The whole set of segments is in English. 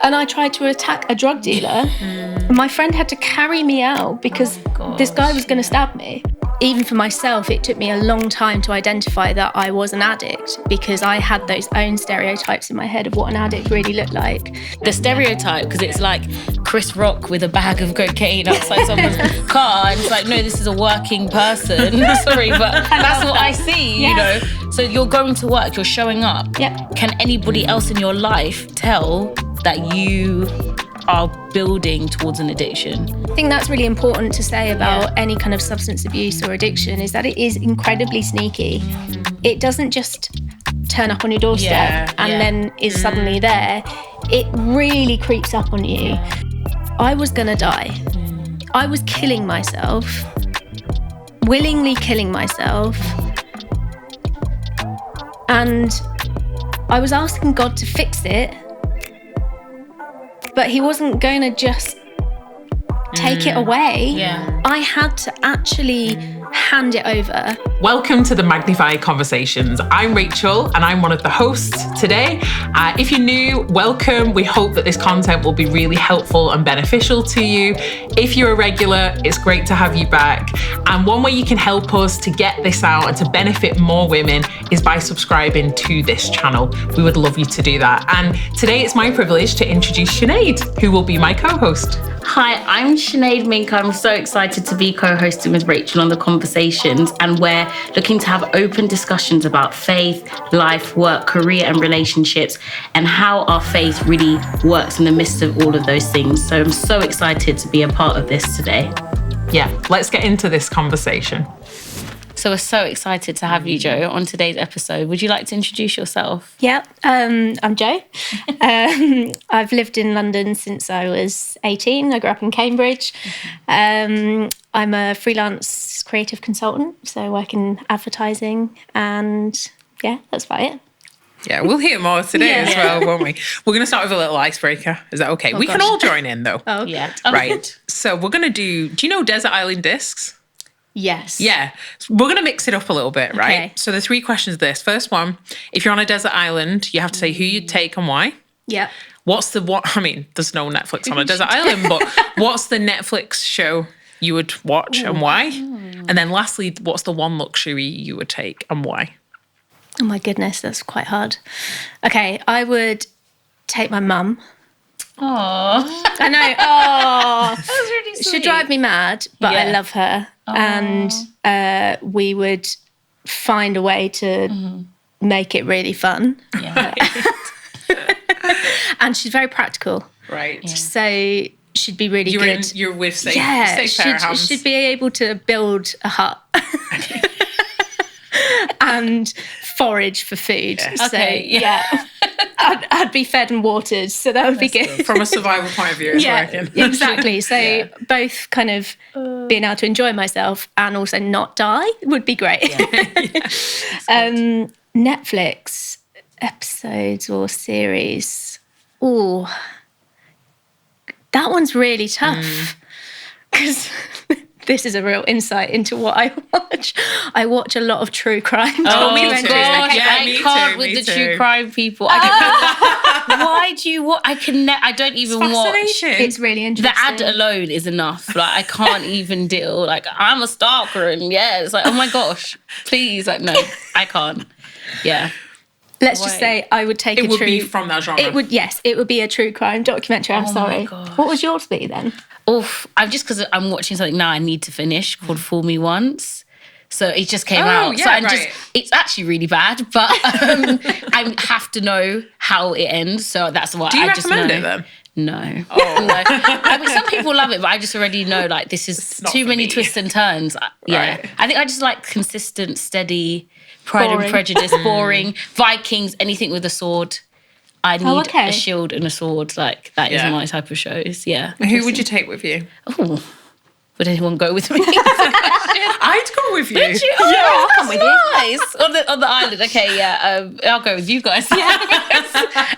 And I tried to attack a drug dealer. And my friend had to carry me out because this guy was going to stab me. Even for myself, it took me a long time to identify that I was an addict because I had those own stereotypes in my head of what an addict really looked like. The stereotype, because it's like Chris Rock with a bag of cocaine outside someone's car, and it's like, no, this is a working person. Sorry, but that's what I see, you know? So you're going to work, you're showing up. Yep. Can anybody else in your life tell that you are building towards an addiction? I think that's really important to say about any kind of substance abuse or addiction is that it is incredibly sneaky. It doesn't just turn up on your doorstep and then is suddenly there. It really creeps up on you. I was gonna die. I was killing myself, willingly killing myself. And I was asking God to fix it, but he wasn't going to just take it away. Yeah. I had to actually hand it over. Welcome to the Magnify Conversations. I'm Rachel and I'm one of the hosts today. If you're new, welcome. We hope that this content will be really helpful and beneficial to you. If you're a regular, it's great to have you back. And one way you can help us to get this out and to benefit more women is by subscribing to this channel. We would love you to do that. And today it's my privilege to introduce Sinead, who will be my co-host. Hi, I'm Sinead Minkah. I'm so excited to be co-hosting with Rachel on the Conversations, and we're looking to have open discussions about faith, life, work, career and relationships, and how our faith really works in the midst of all of those things. So I'm so excited to be a part of this today. Yeah, let's get into this conversation. So we're so excited to have you, Jo, on today's episode. Would you like to introduce yourself? Yeah, I'm Jo. I've lived in London since I was 18. I grew up in Cambridge. I'm a freelance creative consultant, so I work in advertising, and yeah, that's about it. Yeah, we'll hear more today as well, won't we? We're going to start with a little icebreaker. Is that okay? We can all join in, though. Oh, Yeah. Right. So we're going to do you know Desert Island Discs? Yes. Yeah. We're going to mix it up a little bit, right? Okay. So the three questions are this. First one, if you're on a desert island, you have to say who you'd take and why. Yeah. I mean, there's no Netflix on a desert island, but what's the Netflix show you would watch and why? And then lastly, what's the one luxury you would take and why? Oh my goodness, that's quite hard. Okay, I would take my mum. Aww. I know. Oh, That was really sweet. she'd drive me mad, but I Yeah. love her. And we would find a way to make it really fun. Yeah. And she's very practical. Right. So she'd be really good. You're with safe Yeah, pair of hands. she'd be able to build a hut and forage for food. Yes. So, Okay, yeah. I'd be fed and watered, so that would be good. From a survival point of view, it's Yeah, working. exactly. So both kind of being able to enjoy myself and also not die would be great. Netflix episodes or series. Oh, that one's really tough because this is a real insight into what I watch. I watch a lot of true crime. Oh me my too. gosh, Yeah, me I can't too, with me the too. true crime people. Why do you watch? I don't even watch. Fascination. It's really interesting. The ad alone is enough. Like, I can't even deal. Like, I'm a stalker, and yeah, it's like, oh my gosh, please, like, no, I can't. Yeah. Let's just say I would take It a would true. be from that genre. It would, yes, it would be a true crime documentary. I'm Oh my sorry. gosh. What would yours be then? Oof. I'm just because I'm watching something now I need to finish called Fool Me Once. So it just came out. yeah, So I'm right. it's actually really bad, but I have to know how it ends. So that's why Do you I just recommend know. it then? No. Oh. No. I mean, some people love it, but I just already know, like, this is not too for many me. twists and turns. Yeah. Right. I think I just like consistent, steady, Pride Boring. and Prejudice, boring, Vikings, anything with a sword. I need okay. a shield and a sword. Like, that is Yeah. my type of shows. Yeah. Who would you take with you? Oh, Would anyone go with me? I'd go with you. Would you? Oh, yeah, I'll come with you. Nice. On the island. Okay, yeah. I'll go with you guys. Yeah.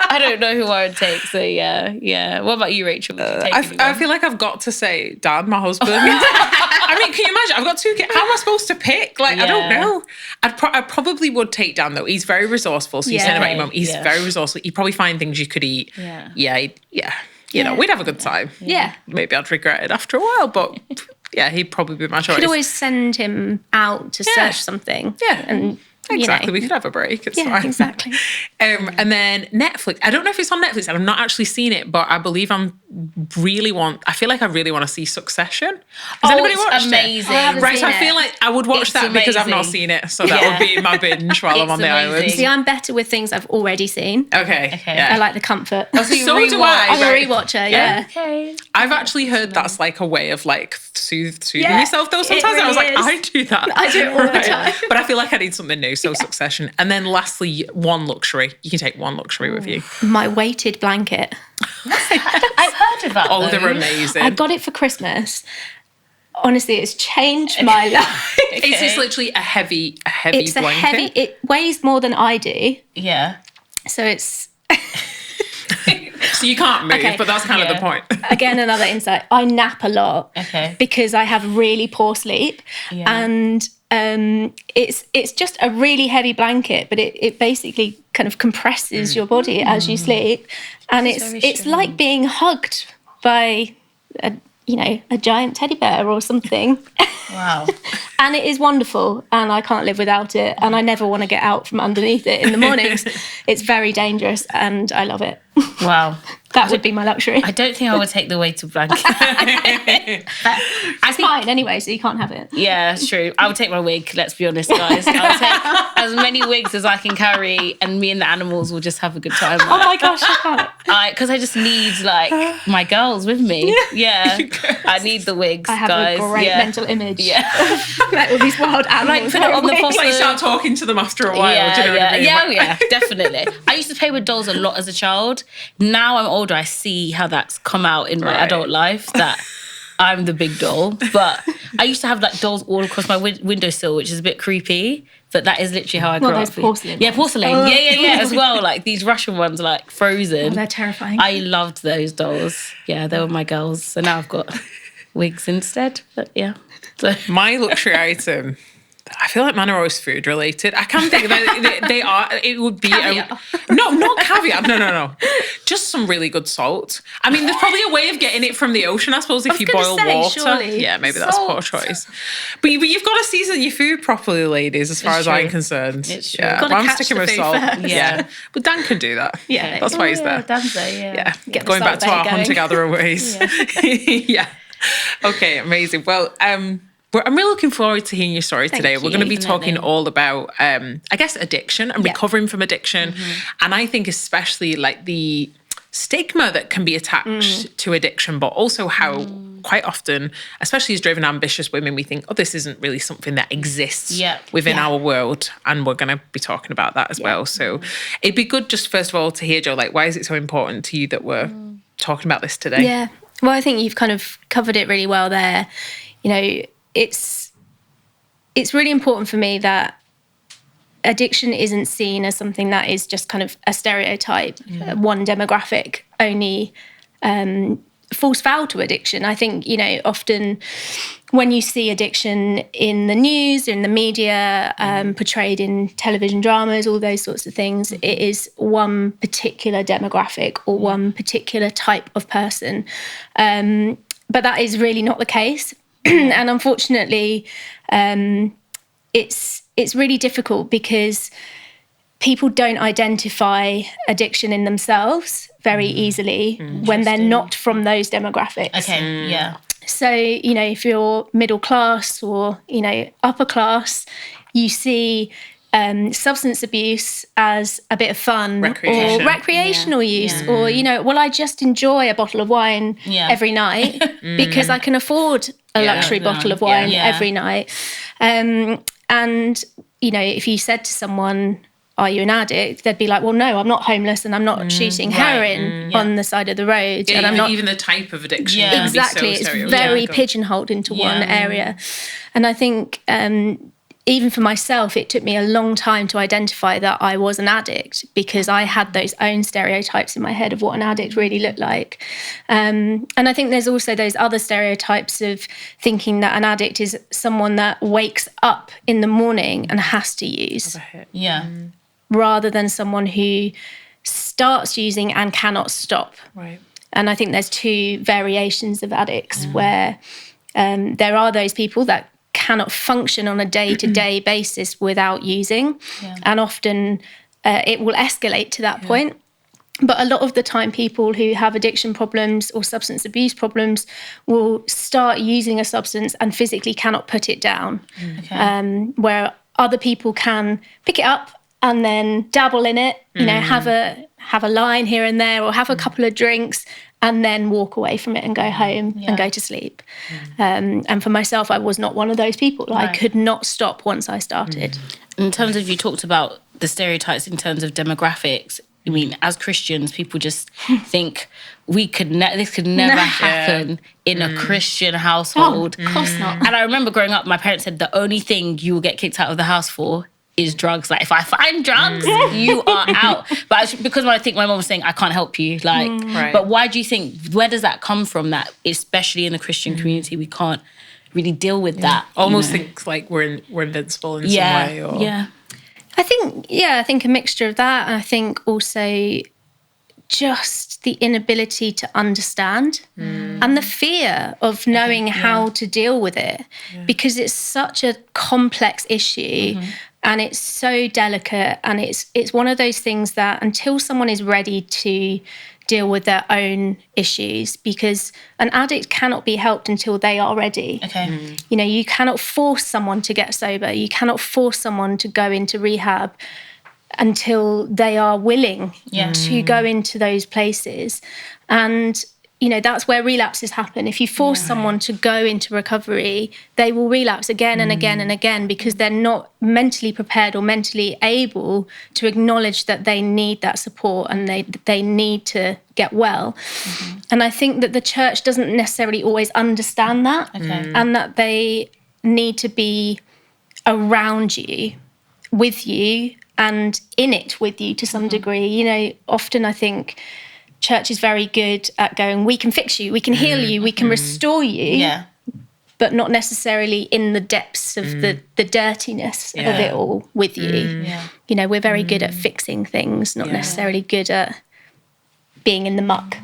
I don't know who I would take. So yeah. What about you, Rachel? I feel like I've got to say Dan, my husband. I mean, can you imagine? I've got 2 kids. How am I supposed to pick? Like, I don't know. I probably would take Dan though. He's very resourceful. So you're saying about your mum. He's very resourceful. You probably find things you could eat. Yeah. You know, we'd have a good time. Yeah. Maybe I'd regret it after a while, but yeah, he'd probably be my choice. You could always send him out to search something. Yeah. And exactly. We could have a break. It's fine. Exactly. And then Netflix. I don't know if it's on Netflix and I've not actually seen it, but I believe I really want to see Succession. Has anybody watched amazing. it? Right, so I feel like I would watch that because I've not seen it. So that would be my binge while I'm on the island. See, I'm better with things I've already seen. Okay. I like the comfort. So do I. I'm a rewatcher, yeah. Okay. I've actually heard that's like a way of like soothing yourself though sometimes. Really I was like, I do that. I do it all the time. But I feel like I need something new. So Succession. And then lastly, one luxury. You can take one luxury with you. My weighted blanket. I've heard of that. Oh, they're amazing. I got it for Christmas. Honestly, it's changed my life. It's just literally a heavy It's blanket. it weighs more than I do. Yeah. So it's... So you can't move, but that's kind of the point. Again, another insight. I nap a lot because I have really poor sleep. Yeah. And it's just a really heavy blanket, but it basically kind of compresses your body as you sleep. And it's like being hugged by a giant teddy bear or something. Wow. And it is wonderful, and I can't live without it, and I never want to get out from underneath it in the mornings. It's very dangerous, and I love it. Wow. That would be my luxury. I don't think I would take the weighted blanket. It's mine anyway, so you can't have it. Yeah, it's true. I would take my wig, let's be honest, guys. I'll take as many wigs as I can carry, and me and the animals will just have a good time. Oh my gosh, I can't. Because I just need, like, my girls with me. Yeah. I need the wigs, I have guys. a great mental image. Yeah. Like all these wild animals. Like, put it on the It's like you start talking to them after a while. Yeah, do you know what I mean? yeah, definitely. I used to play with dolls a lot as a child. Now I'm older, I see how that's come out in my adult life, that I'm the big doll. But I used to have like dolls all across my windowsill, which is a bit creepy. But that is literally how I grew up. Those porcelain Yeah, porcelain. ones. Yeah, as well. Like these Russian ones, like frozen. Oh, they're terrifying. I loved those dolls. Yeah, they were my girls. So now I've got wigs instead. But yeah. So. My luxury item, I feel like mine are always food related. I can't think that they are. It would be not caviar. No. Just some really good salt. I mean, there's probably a way of getting it from the ocean, I suppose, if you boil water. Surely. Yeah, maybe that's a poor choice. But you've got to season your food properly, ladies, as far as I'm concerned. It's true. Yeah, Gotta I'm catch sticking the with food salt. first. Yeah, but Dan can do that. Yeah. That's why he's there. Dan's there, Yeah, Get the going back salt to our bay going. hunter-gatherer ways. Yeah. Okay, amazing. Well, I'm really looking forward to hearing your story today. We're going to be talking all about, I guess, addiction and recovering from addiction. And I think especially like the stigma that can be attached to addiction, but also how quite often, especially as driven, ambitious women, we think, oh, this isn't really something that exists within our world. And we're going to be talking about that as well. So it'd be good just first of all to hear, Jo, like, why is it so important to you that we're talking about this today? Yeah. Well, I think you've kind of covered it really well there. You know, it's really important for me that addiction isn't seen as something that is just kind of a stereotype, one demographic only falls foul to addiction. I think, you know, often when you see addiction in the news, in the media, portrayed in television dramas, all those sorts of things, it is one particular demographic or one particular type of person. But that is really not the case. And unfortunately, it's really difficult because people don't identify addiction in themselves very easily when they're not from those demographics. Okay, yeah. So, you know, if you're middle class or, you know, upper class, you see substance abuse as a bit of fun or recreational use or, you know, well, I just enjoy a bottle of wine every night because I can afford a luxury bottle of wine every night. And, you know, if you said to someone, are you an addict? They'd be like, well, no, I'm not homeless and I'm not shooting heroin on the side of the road. Yeah, and I'm not even the type of addiction. Yeah. Exactly. It's very pigeonholed into one area. And I think even for myself, it took me a long time to identify that I was an addict, because I had those own stereotypes in my head of what an addict really looked like. And I think there's also those other stereotypes of thinking that an addict is someone that wakes up in the morning and has to use. Yeah. Rather than someone who starts using and cannot stop. Right. And I think there's two variations of addicts where there are those people that cannot function on a day-to-day basis without using. And often it will escalate to that point. But a lot of the time, people who have addiction problems or substance abuse problems will start using a substance and physically cannot put it down. Where other people can pick it up and then dabble in it, you know, have a line here and there, or have a couple of drinks, and then walk away from it and go home and go to sleep. And for myself, I was not one of those people. I could not stop once I started. In terms of, you talked about the stereotypes in terms of demographics. I mean, as Christians, people just think this could never happen in a Christian household. Oh, of course not. And I remember growing up, my parents said the only thing you will get kicked out of the house for is drugs. Like, if I find drugs, you are out. But because I think my mom was saying, I can't help you. Like, but why do you think, where does that come from, that especially in the Christian community, we can't really deal with that? Almost think like we're invincible in some way. Or... I think a mixture of that. And I think also just the inability to understand and the fear of knowing how to deal with it, because it's such a complex issue. And it's so delicate, and it's one of those things that until someone is ready to deal with their own issues, because an addict cannot be helped until they are ready. You know, you cannot force someone to get sober. You cannot force someone to go into rehab until they are willing to go into those places. And you know, that's where relapses happen. If you force someone to go into recovery, they will relapse again and again and again, because they're not mentally prepared or mentally able to acknowledge that they need that support and they need to get well. And I think that the church doesn't necessarily always understand that, and that they need to be around you, with you, and in it with you to some degree. You know, often I think church is very good at going, we can fix you, we can heal you, we can restore you, but not necessarily in the depths of the dirtiness of it all with you. You know, we're very good at fixing things, not necessarily good at being in the muck.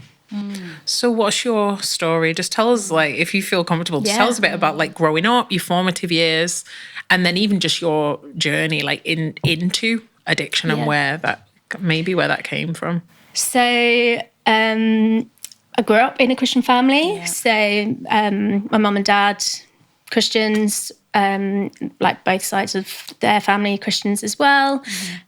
So what's your story? Just tell us, like, if you feel comfortable, just tell us a bit about like growing up, your formative years, and then even just your journey like into addiction and where that came from. So I grew up in a Christian family. So my mum and dad, Christians, like both sides of their family, Christians as well.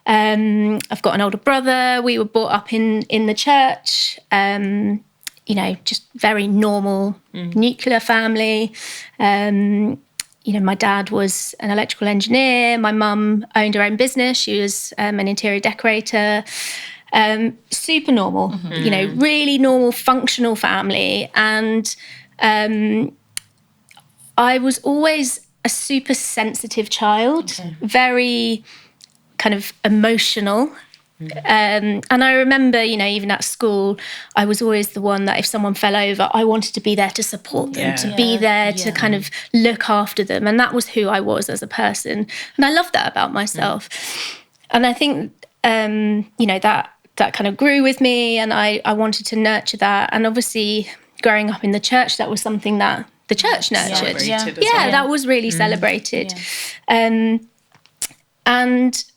I've got an older brother. We were brought up in the church, you know, just very normal nuclear family. You know, my dad was an electrical engineer. My mum owned her own business. She was an interior decorator. Super normal, you know, really normal, functional family. And I was always a super sensitive child, very kind of emotional. And I remember, you know, even at school, I was always the one that if someone fell over, I wanted to be there to support them, to be there to kind of look after them. And that was who I was as a person. And I loved that about myself. And I think, you know, that kind of grew with me, and I wanted to nurture that. And obviously growing up in the church, that was something that the church nurtured. That was really celebrated. And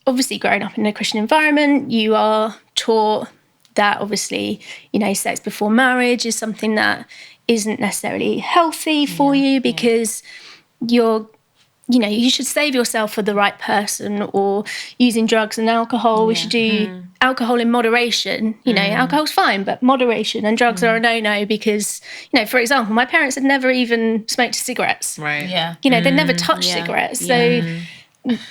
obviously growing up in a Christian environment, you are taught that obviously, you know, sex before marriage is something that isn't necessarily healthy for you, because you know, you should save yourself for the right person, or using drugs and alcohol. We should do alcohol in moderation. You know, alcohol's fine, but moderation, and drugs are a no-no, because, you know, for example, my parents had never even smoked cigarettes. Right. You know, they'd never touched cigarettes. So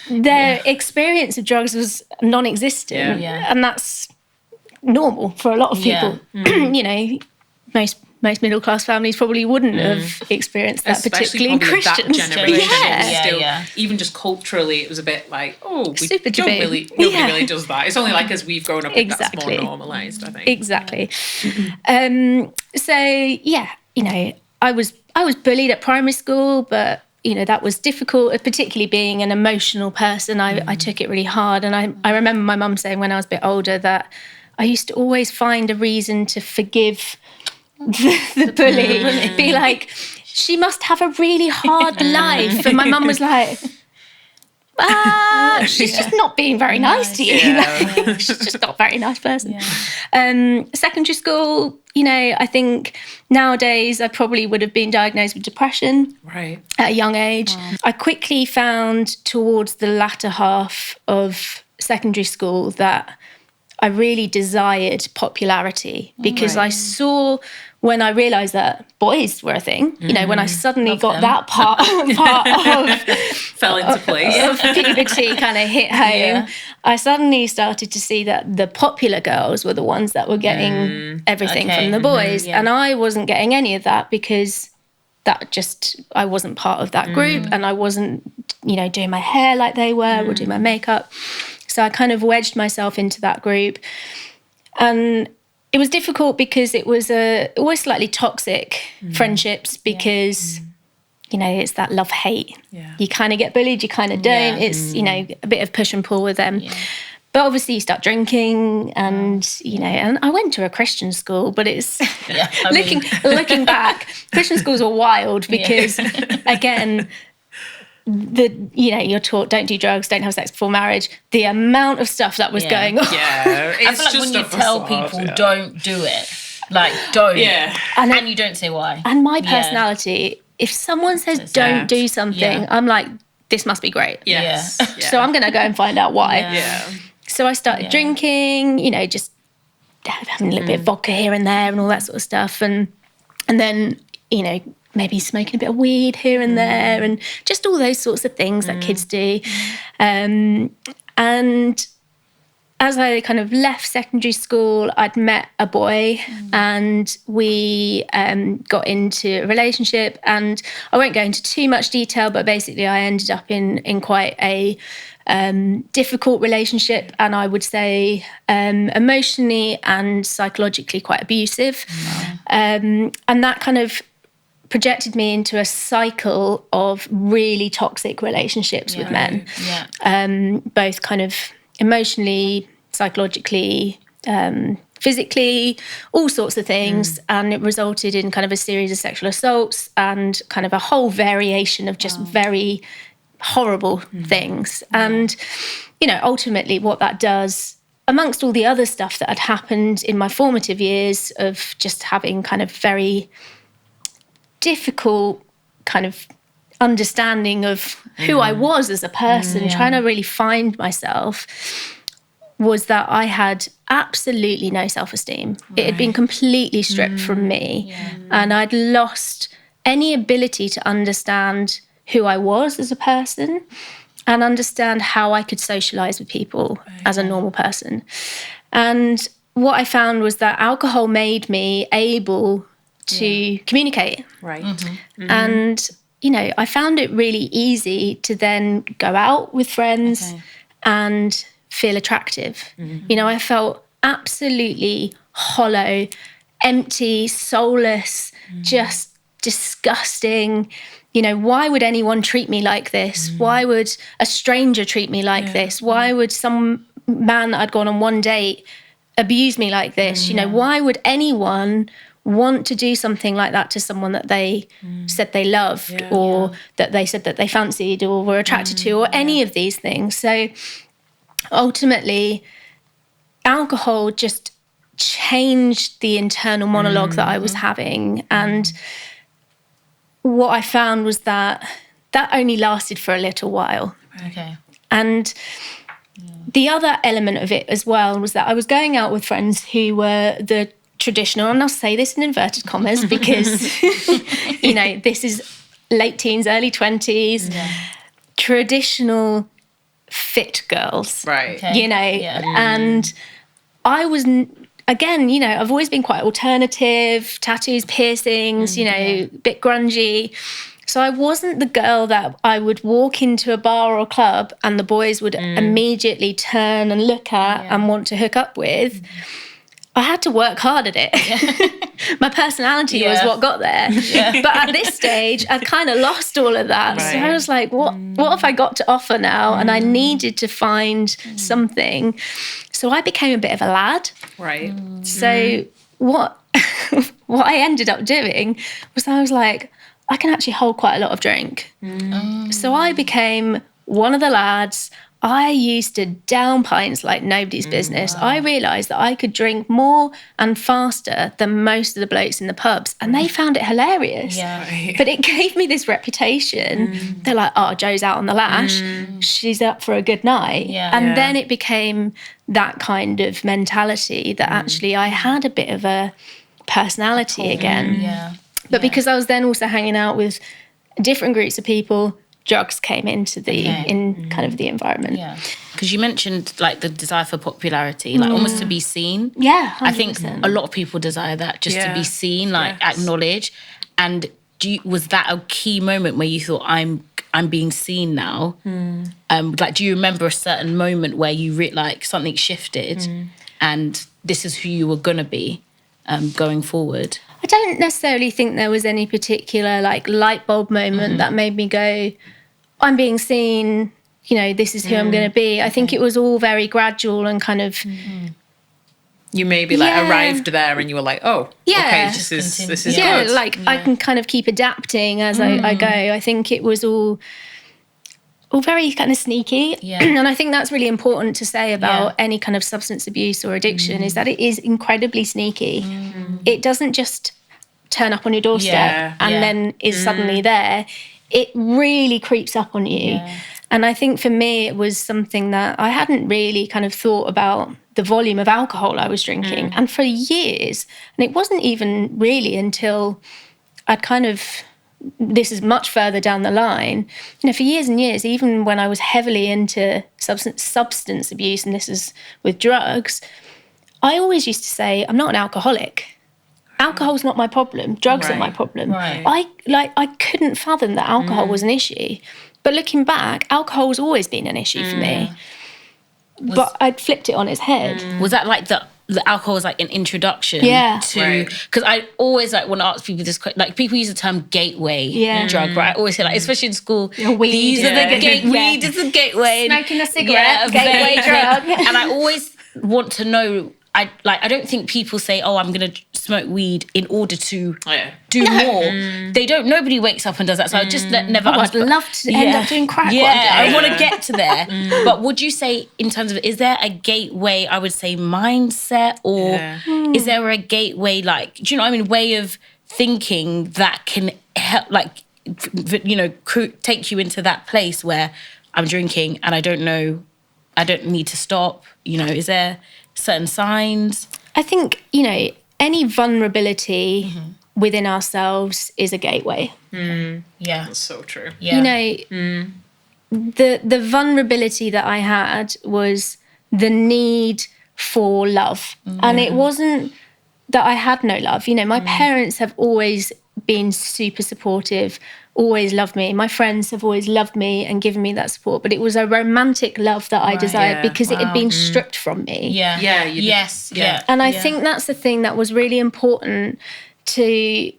their experience of drugs was non-existent. And that's normal for a lot of people. You know, most middle-class families probably wouldn't have experienced that, especially particularly in Christians. That generation. Even just culturally, it was a bit like, nobody really does that. It's only like as we've grown up, that's more normalised, I think. Exactly. So, yeah, you know, I was bullied at primary school, but, you know, that was difficult, particularly being an emotional person. I took it really hard. And I remember my mum saying when I was a bit older that I used to always find a reason to forgive the bully. Be like, she must have a really hard life. And my mum was like, she's just not being very nice to you. Like, she's just not a very nice person. Secondary school, you know, I think nowadays I probably would have been diagnosed with depression at a young age. I quickly found towards the latter half of secondary school that I really desired popularity, because I saw, when I realised that boys were a thing, you know, when I suddenly got that part of fell into place of puberty kind of hit home, I suddenly started to see that the popular girls were the ones that were getting everything from the boys, and I wasn't getting any of that, because I wasn't part of that group, and I wasn't, you know, doing my hair like they were or doing my makeup. So I kind of wedged myself into that group. And it was difficult because it was always slightly toxic friendships, because, you know, it's that love-hate. You kind of get bullied, you kind of don't. It's, you know, a bit of push and pull with them. But obviously you start drinking and, you know, and I went to a Christian school, but it's, looking back, Christian schools were wild because, again, you know, you're taught don't do drugs, don't have sex before marriage. The amount of stuff that was going on. It's I feel like just when you tell people don't do it, like don't, and you don't say why. And my personality, if someone says don't do something, I'm like, this must be great. So I'm going to go and find out why. So I started drinking, you know, just having a little bit of vodka here and there and all that sort of stuff, and then, you know, maybe smoking a bit of weed here and there, and just all those sorts of things that kids do. And as I kind of left secondary school, I'd met a boy and we got into a relationship, and I won't go into too much detail, but basically I ended up in quite a difficult relationship, and I would say emotionally and psychologically quite abusive. And that kind of projected me into a cycle of really toxic relationships with men, both kind of emotionally, psychologically, physically, all sorts of things. And it resulted in kind of a series of sexual assaults and kind of a whole variation of just very horrible things. And, you know, ultimately what that does, amongst all the other stuff that had happened in my formative years of just having kind of very difficult kind of understanding of who I was as a person, trying to really find myself, was that I had absolutely no self-esteem. It had been completely stripped from me, and I'd lost any ability to understand who I was as a person and understand how I could socialise with people as a normal person. And what I found was that alcohol made me able to communicate. And, you know, I found it really easy to then go out with friends and feel attractive. You know, I felt absolutely hollow, empty, soulless, just disgusting. You know, why would anyone treat me like this? Why would a stranger treat me like this? Why would some man that I'd gone on one date abuse me like this? You know, why would anyone want to do something like that to someone that they said they loved or that they said that they fancied or were attracted to, or any of these things? So ultimately, alcohol just changed the internal monologue that I was having. And what I found was that only lasted for a little while. And the other element of it as well was that I was going out with friends who were the traditional, and I'll say this in inverted commas because, you know, this is late teens, early 20s, traditional fit girls. Right. You know, and I was, again, you know, I've always been quite alternative, tattoos, piercings, you know, a bit grungy. So I wasn't the girl that I would walk into a bar or club and the boys would immediately turn and look at and want to hook up with. I had to work hard at it. My personality was what got there. But at this stage, I'd kind of lost all of that. Right. So I was like, what have I got to offer now? And I needed to find something. So I became a bit of a lad. Right. So what I ended up doing was I was like, I can actually hold quite a lot of drink. So I became one of the lads. I used to down pints like nobody's business. Wow. I realised that I could drink more and faster than most of the blokes in the pubs, and they found it hilarious. Yeah. Right. But it gave me this reputation. They're like, oh, Joe's out on the lash. She's up for a good night. And then it became that kind of mentality that actually I had a bit of a personality again. But because I was then also hanging out with different groups of people, drugs came into the kind of the environment. Yeah, because you mentioned like the desire for popularity, like almost to be seen. Yeah, 100%. I think a lot of people desire that, just to be seen, like acknowledged. And was that a key moment where you thought, I'm being seen now? Like, do you remember a certain moment where you like something shifted, and this is who you were gonna be going forward? I don't necessarily think there was any particular like light bulb moment that made me go, I'm being seen, you know, this is who I'm going to be. I think it was all very gradual and kind of... You maybe like arrived there and you were like, oh, okay, this is good. Like I can kind of keep adapting as I go. I think it was all very kind of sneaky. And I think that's really important to say about any kind of substance abuse or addiction is that it is incredibly sneaky. It doesn't just turn up on your doorstep and then is suddenly there. It really creeps up on you. And I think for me, it was something that I hadn't really kind of thought about the volume of alcohol I was drinking. And for years, and it wasn't even really until I'd kind of... this is much further down the line, you know, for years and years, even when I was heavily into substance abuse, and this is with drugs, I always used to say, I'm not an alcoholic. Alcohol's not my problem. Drugs are my problem. I couldn't fathom that alcohol was an issue. But looking back, alcohol's always been an issue for me. But I'd flipped it on its head. Was that like the alcohol was like an introduction to, because I always like want to ask people this, like people use the term gateway drug, right? I always say like, especially in school, weed is the gateway. Smoking a cigarette, gateway drug. And I always want to know, I don't think people say, oh, I'm going to smoke weed in order to do more. They don't, nobody wakes up and does that. So I just never... I'd love to end up doing crack one day. I want to get to there. But would you say, in terms of, is there a gateway, I would say, mindset, or is there a gateway, like, do you know what I mean, way of thinking that can help, like, you know, take you into that place where I'm drinking and I don't know, I don't need to stop, you know, is there certain signs? I think, you know, any vulnerability within ourselves is a gateway. That's so true. You know, the vulnerability that I had was the need for love. And it wasn't that I had no love. You know, my parents have always been super supportive, always loved me. My friends have always loved me and given me that support. But it was a romantic love that I desired because it had been stripped from me. And I think that's the thing that was really important to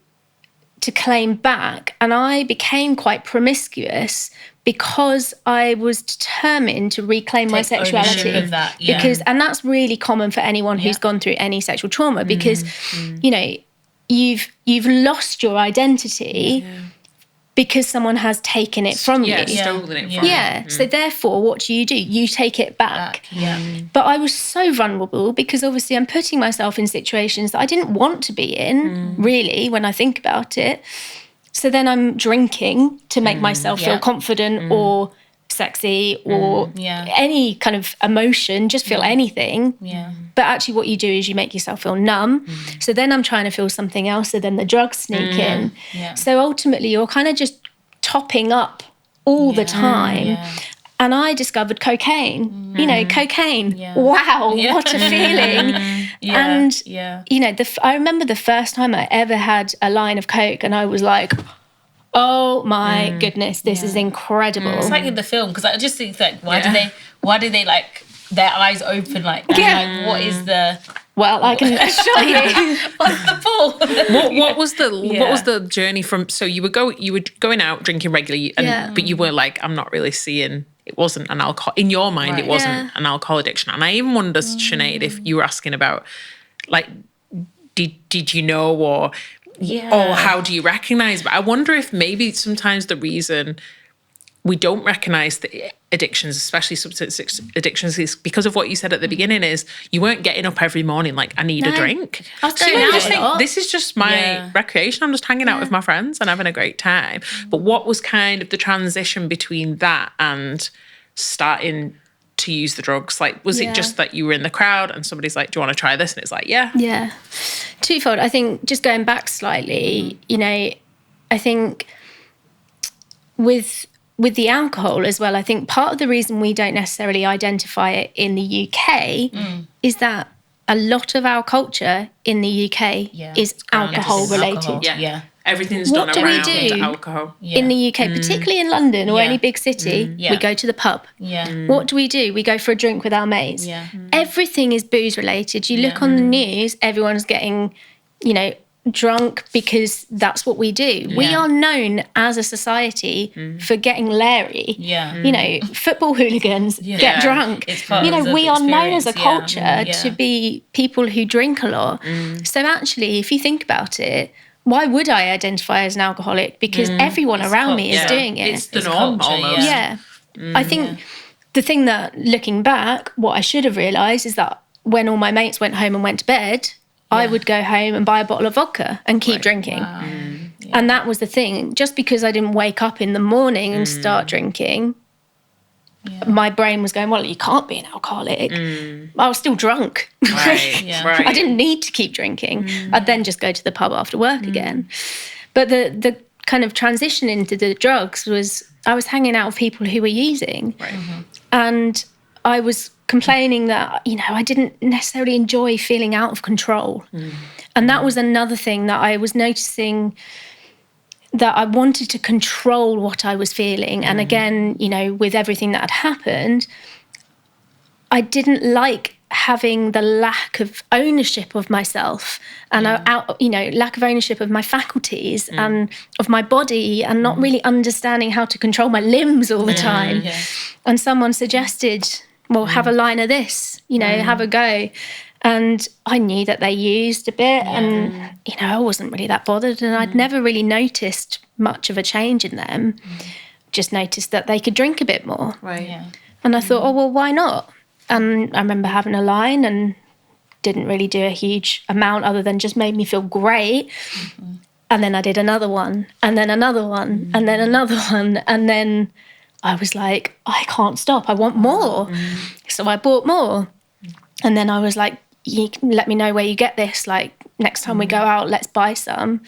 claim back. And I became quite promiscuous because I was determined to reclaim my sexuality. Of that, and that's really common for anyone who's gone through any sexual trauma, because you know, you've lost your identity because someone has taken it from you. Stolen it from you. So therefore, what do? You take it back. But I was so vulnerable because obviously I'm putting myself in situations that I didn't want to be in, really, when I think about it. So then I'm drinking to make myself feel confident or sexy or any kind of emotion, just feel anything. But actually what you do is you make yourself feel numb. So then I'm trying to feel something else, so then the drugs sneak in. So ultimately you're kind of just topping up all the time. And I discovered cocaine. You know, cocaine. Yeah. Wow, what a feeling. And, you know, I remember the first time I ever had a line of coke and I was like, oh my goodness, this is incredible. It's like in the film, because I just think like, why do they like their eyes open like that? Like, what is the... Well, I can assure you. What's the pull? What was the journey from? So you were going out drinking regularly, but you were like, I'm not really seeing. It wasn't an alcohol in your mind. It wasn't an alcohol addiction. And I even wonder, Sinead, if you were asking about, like, did you know or how do you recognize? But I wonder if maybe sometimes the reason we don't recognize the addictions, especially substance addictions, is because of what you said at the beginning, is you weren't getting up every morning like, I need a drink. I was going out a lot. This is just my recreation. I'm just hanging out with my friends and having a great time. But what was kind of the transition between that and starting to use the drugs? Like, was it just that you were in the crowd and somebody's like, do you want to try this? And it's like, yeah. Twofold. I think just going back slightly, you know, I think with the alcohol as well, I think part of the reason we don't necessarily identify it in the UK is that a lot of our culture in the UK is alcohol related. Everything's done around alcohol. In the UK, particularly in London or any big city, we go to the pub. What do? We go for a drink with our mates. Everything is booze related. You look on the news, everyone's getting, you know, drunk because that's what we do. We are known as a society for getting leery. You know, football hooligans get drunk. You know, we are known as a culture to be people who drink a lot. So actually, if you think about it, why would I identify as an alcoholic? Because everyone around me is doing it. It's the norm almost. I think the thing that, looking back, what I should have realised is that when all my mates went home and went to bed, I would go home and buy a bottle of vodka and keep drinking. Wow. And that was the thing. Just because I didn't wake up in the morning and start drinking, my brain was going, well, you can't be an alcoholic. I was still drunk. I didn't need to keep drinking. I'd then just go to the pub after work again. But the kind of transition into the drugs was I was hanging out with people who were using. And I was complaining that, you know, I didn't necessarily enjoy feeling out of control. And that was another thing that I was noticing, that I wanted to control what I was feeling. And again, you know, with everything that had happened, I didn't like having the lack of ownership of myself and you know, lack of ownership of my faculties and of my body, and not really understanding how to control my limbs all the time. And someone suggested, well, have a line of this, you know, have a go. And I knew that they used a bit and, you know, I wasn't really that bothered, and I'd never really noticed much of a change in them. Just noticed that they could drink a bit more. And I thought, oh, well, why not? And I remember having a line and didn't really do a huge amount other than just made me feel great. And then I did another one, and then another one, and then another one. And then I was like, I can't stop. I want more. So I bought more. And then I was like, you can let me know where you get this. Like, next time we go out, let's buy some.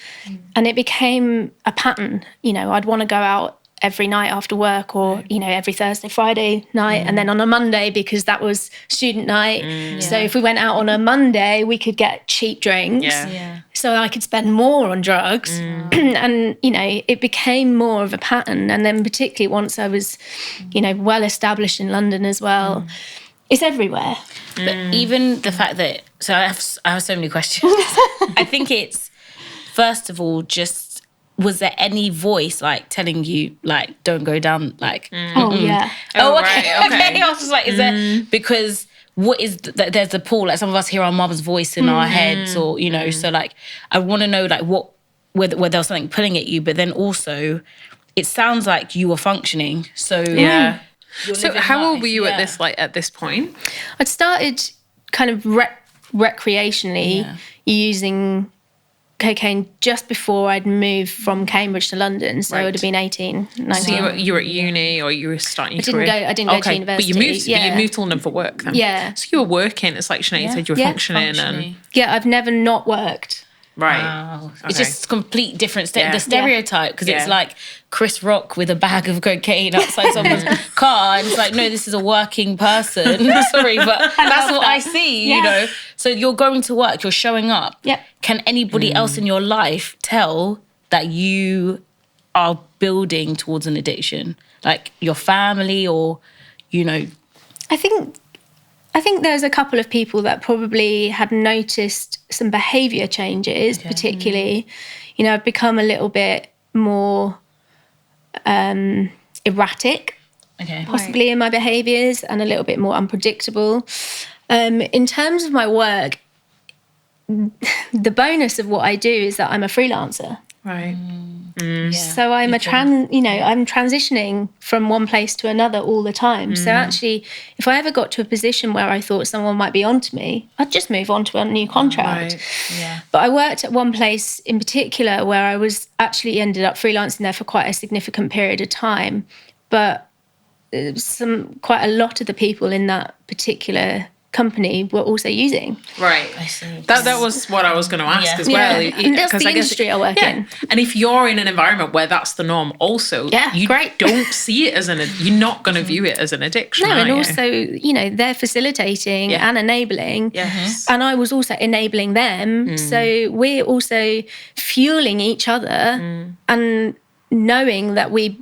And it became a pattern. You know, I'd want to go out every night after work, or, you know, every Thursday, Friday night, and then on a Monday, because that was student night. So if we went out on a Monday, we could get cheap drinks. So I could spend more on drugs. And, you know, it became more of a pattern. And then particularly once I was, you know, well established in London as well, it's everywhere. But even the fact that, so I have so many questions. I think it's, first of all, just, was there any voice like telling you like, don't go down, like Oh yeah. Oh okay. I was just like, is there, because what is there's the pull, like some of us hear our mum's voice in our heads, or, you know, so like I want to know like what, whether there was something pulling at you, but then also it sounds like you were functioning, so so how old were you at this point? I'd started kind of recreationally using cocaine just before I'd moved from Cambridge to London, so I would have been 18, 19. So you were at uni, or you were starting your career? I didn't go to university. But you moved to London for work then? Yeah. So you were working, it's like Sinead said, you were functioning. And yeah, I've never not worked. Right. Wow. Okay. It's just complete different Yeah. the stereotype, because Yeah. it's like Chris Rock with a bag of cocaine outside someone's car, and it's like, no, this is a working person. Sorry, but that's what I see, you know. So you're going to work, you're showing up. Yep. Can anybody else in your life tell that you are building towards an addiction? Like your family, or, you know? I think there's a couple of people that probably had noticed some behaviour changes, particularly. You know, I've become a little bit more erratic, possibly in my behaviours, and a little bit more unpredictable. In terms of my work, the bonus of what I do is that I'm a freelancer. Right. So I'm I'm transitioning from one place to another all the time. So actually, if I ever got to a position where I thought someone might be onto me, I'd just move on to a new contract. Right. Yeah. But I worked at one place in particular where I was actually ended up freelancing there for quite a significant period of time. But quite a lot of the people in that particular company were also using. Right. I see. That was what I was going to ask as well. And that's the industry I work in. And if you're in an environment where that's the norm also, you don't see it as you're not going to view it as an addiction. No, and also, they're facilitating and enabling. Yes. And I was also enabling them. So we're also fueling each other and knowing that we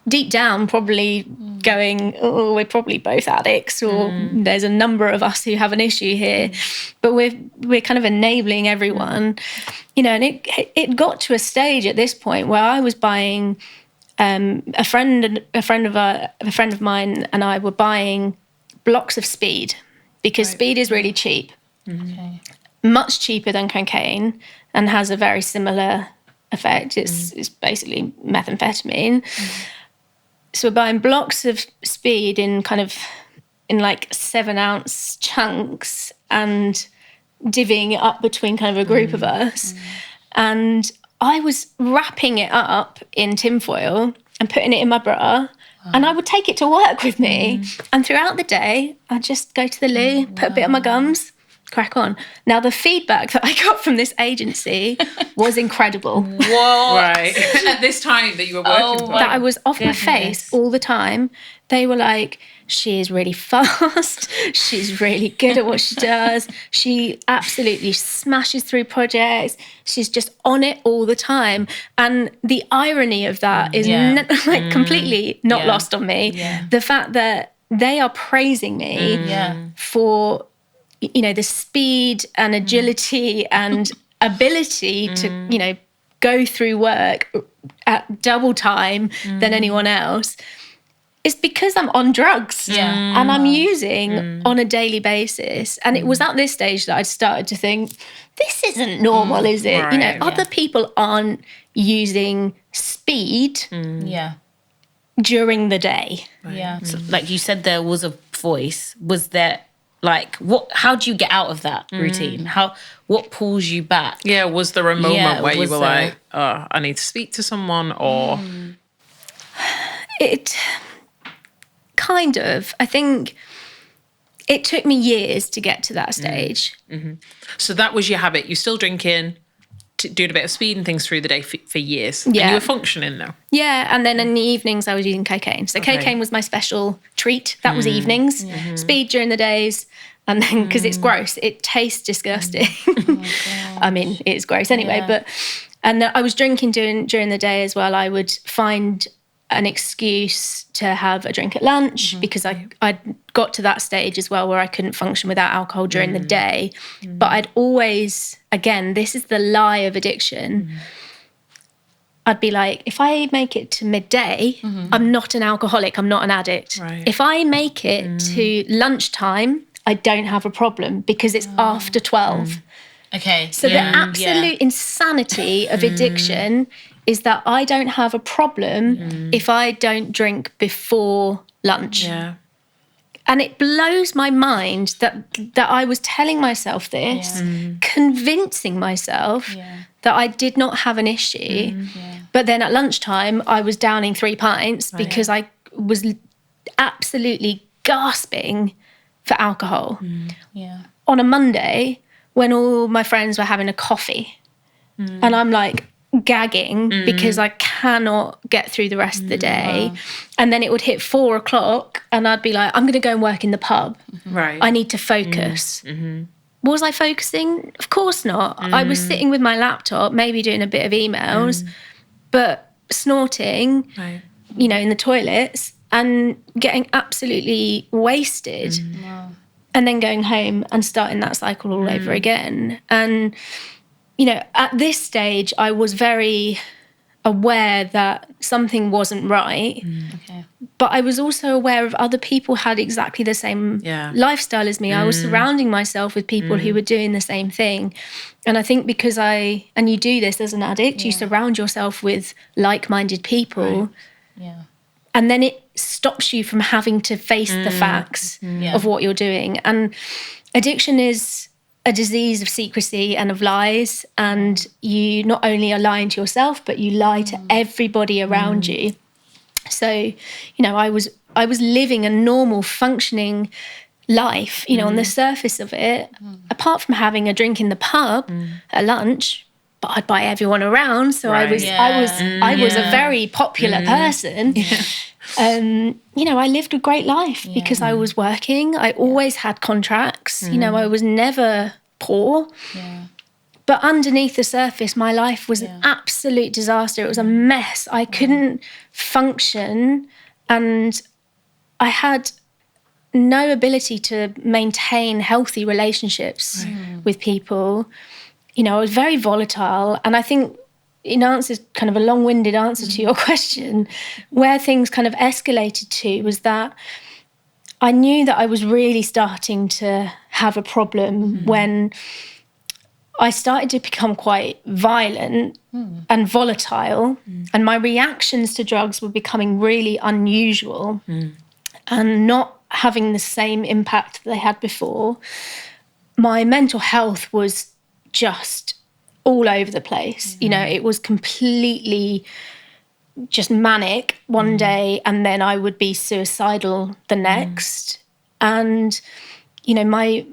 deep down probably going, oh, we're probably both addicts, or there's a number of us who have an issue here, but we're kind of enabling everyone, and it got to a stage at this point where I was buying a friend of mine and I were buying blocks of speed, because speed is really cheap, much cheaper than cocaine, and has a very similar effect. It's basically methamphetamine. So we're buying blocks of speed in like 7-ounce chunks and divvying it up between kind of a group of us. And I was wrapping it up in tinfoil and putting it in my bra. And I would take it to work with me. And throughout the day, I'd just go to the loo, put a bit on my gums, crack on. Now, the feedback that I got from this agency was incredible. Whoa. Right. At this time that you were working for. That I was off my face all the time. They were like, she is really fast. She's really good at what she does. She absolutely smashes through projects. She's just on it all the time. And the irony of that is completely not lost on me. Yeah. The fact that they are praising me for the speed and agility and ability to, go through work at double time than anyone else. It's because I'm on drugs and I'm using on a daily basis. And it was at this stage that I started to think, this isn't normal, is it? Right. Other people aren't using speed during the day. Yeah. So, like you said, there was a voice. Was there, like, how do you get out of that routine? What pulls you back? Yeah, was there a moment where you were like, oh, I need to speak to someone, or? It kind of, I think it took me years to get to that stage. So that was your habit. You're still drinking, doing a bit of speed and things through the day for years. Yeah. And you were functioning though. Yeah, and then in the evenings I was using cocaine. So cocaine was my special treat. That was evenings. Speed during the days. And then, because it's gross, it tastes disgusting. I mean, it's gross anyway. And I was drinking during the day as well. I would find an excuse to have a drink at lunch because I'd got to that stage as well where I couldn't function without alcohol during the day. But I'd always, again, this is the lie of addiction. I'd be like, if I make it to midday, I'm not an alcoholic, I'm not an addict. Right. If I make it to lunchtime, I don't have a problem because it's after 12. Okay. So the absolute insanity of addiction is that I don't have a problem if I don't drink before lunch. Yeah. And it blows my mind that I was telling myself this, convincing myself that I did not have an issue. But then at lunchtime, I was downing 3 pints because I was absolutely gasping for alcohol. Yeah. On a Monday, when all my friends were having a coffee, and I'm like gagging because I cannot get through the rest of the day. Wow. And then it would hit 4 o'clock and I'd be like, I'm going to go and work in the pub. Right. I need to focus. Was I focusing? Of course not. I was sitting with my laptop, maybe doing a bit of emails, but snorting, you know, in the toilets and getting absolutely wasted. Wow. And then going home and starting that cycle all over again. And, you know, at this stage, I was very aware that something wasn't right. Okay. But I was also aware of other people had exactly the same lifestyle as me. I was surrounding myself with people who were doing the same thing. And I think because and you do this as an addict, you surround yourself with like-minded people. Yeah. And then it stops you from having to face the facts of what you're doing. And addiction is a disease of secrecy and of lies. And you not only are lying to yourself, but you lie to everybody around you. So, you know, I was living a normal, functioning life, you know, on the surface of it, apart from having a drink in the pub at lunch. But I'd buy everyone around, so I was a very popular person. You know, I lived a great life because I was working. I always had contracts. You know, I was never poor. Yeah. But underneath the surface, my life was an absolute disaster. It was a mess. I couldn't function, and I had no ability to maintain healthy relationships with people. You know, I was very volatile. And I think in answer, kind of a long-winded answer to your question, where things kind of escalated to was that I knew that I was really starting to have a problem when I started to become quite violent and volatile, and my reactions to drugs were becoming really unusual and not having the same impact that they had before. My mental health was just all over the place. You know, it was completely just manic one day, and then I would be suicidal the next. And, you know, my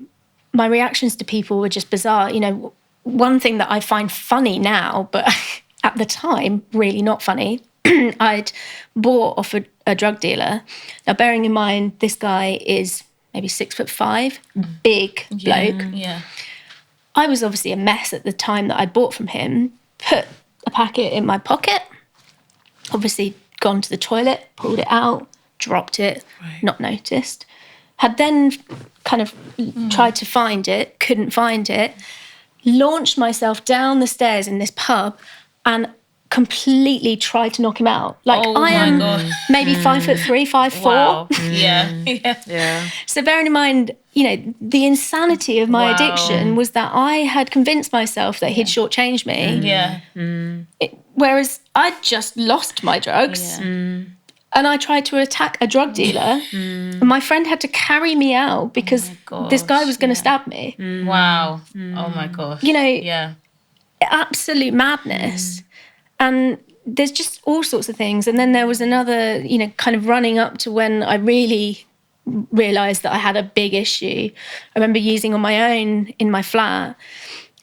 reactions to people were just bizarre. You know, one thing that I find funny now, but at the time, really not funny, I'd bought off a drug dealer. Now, bearing in mind, this guy is maybe 6'5", big bloke. Yeah. I was obviously a mess at the time that I'd bought from him, put a packet in my pocket, obviously gone to the toilet, pulled it out, dropped it, not noticed. Had then kind of tried to find it, couldn't find it, launched myself down the stairs in this pub and completely tried to knock him out. Like, I am maybe 5'3", 5'4". Wow. Yeah. So bearing in mind, you know, the insanity of my addiction was that I had convinced myself that he'd shortchanged me. Yeah. Whereas I'd just lost my drugs. And I tried to attack a drug dealer. And my friend had to carry me out because this guy was going to stab me. Wow. Oh my gosh. You know, absolute madness. And there's just all sorts of things. And then there was another, you know, kind of running up to when I really realised that I had a big issue. I remember using on my own in my flat,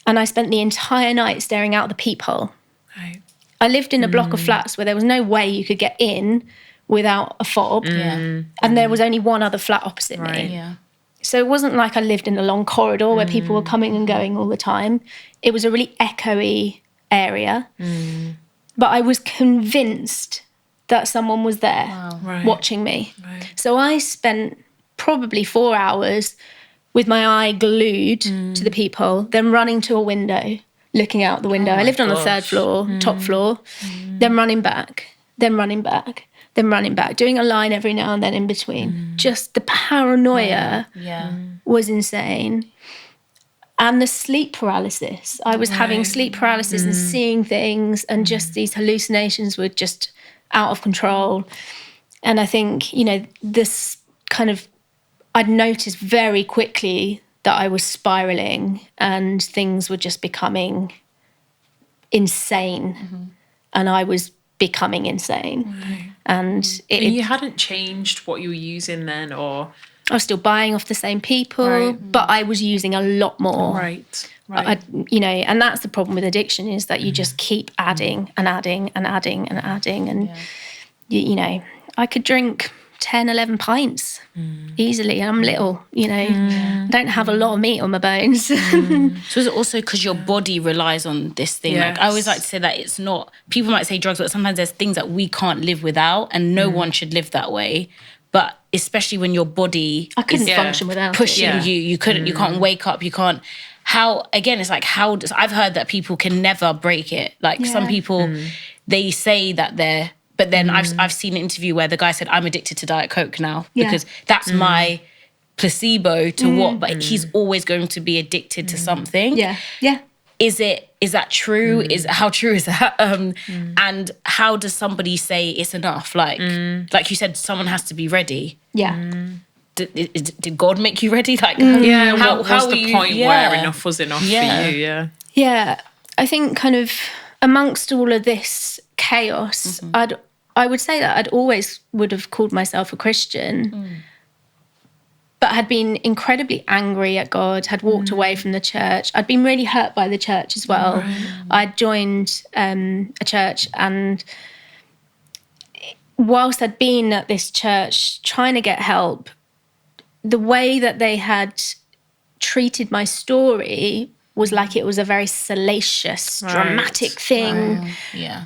and I spent the entire night staring out the peephole. Right. I lived in a block of flats where there was no way you could get in without a fob. And there was only one other flat opposite me. Yeah. So it wasn't like I lived in a long corridor where people were coming and going all the time. It was a really echoey area. But I was convinced that someone was there watching me. So I spent probably 4 hours with my eye glued to the peephole, then running to a window, looking out the window. I lived on the 3rd floor, top floor, then running back, then running back, then running back, doing a line every now and then in between. Just the paranoia was insane. And the sleep paralysis. I was having sleep paralysis and seeing things, and just these hallucinations were just out of control. And I think, you know, this kind of, I'd noticed very quickly that I was spiraling and things were just becoming insane. And I was becoming insane. And you hadn't changed what you were using then, or I was still buying off the same people, but I was using a lot more. Right. And that's the problem with addiction, is that you just keep adding and adding and adding and adding. And, I could drink 10, 11 pints easily. I'm little, I don't have a lot of meat on my bones. So is it also because your body relies on this thing? Yes. Like, I always like to say that it's not, people might say drugs, but sometimes there's things that we can't live without, and no one should live that way. But especially when your body I couldn't function without pushing it. you can't wake up, you can't. It's like, I've heard that people can never break it. Like some people, they say that they're, but then I've seen an interview where the guy said, I'm addicted to Diet Coke now because that's my placebo to what, but he's always going to be addicted to something. Yeah. Is that true? How true is that? And how does somebody say it's enough? Like you said, someone has to be ready. Yeah. Did God make you ready? Like, what was the point where enough was enough for you? Yeah. I think kind of amongst all of this chaos, I would say that I'd always would have called myself a Christian, but had been incredibly angry at God, had walked away from the church. I'd been really hurt by the church as well. I'd joined a church, and whilst I'd been at this church trying to get help, the way that they had treated my story was like it was a very salacious, dramatic thing,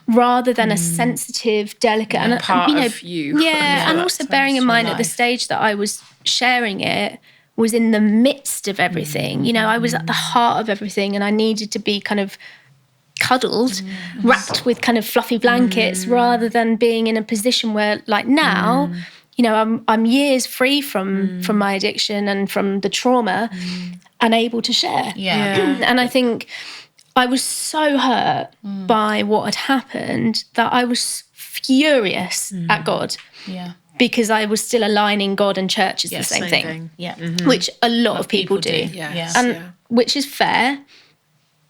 rather than a sensitive, delicate, and part of you. Yeah, and also bearing in mind at the stage that I was sharing it was in the midst of everything. I was at the heart of everything, and I needed to be kind of cuddled, wrapped with kind of fluffy blankets, rather than being in a position where, like now, I'm years free from my addiction and from the trauma, and able to share. And I think I was so hurt by what had happened that I was furious at God. Because I was still aligning God and church as the same thing. Which a lot of people do. Which is fair,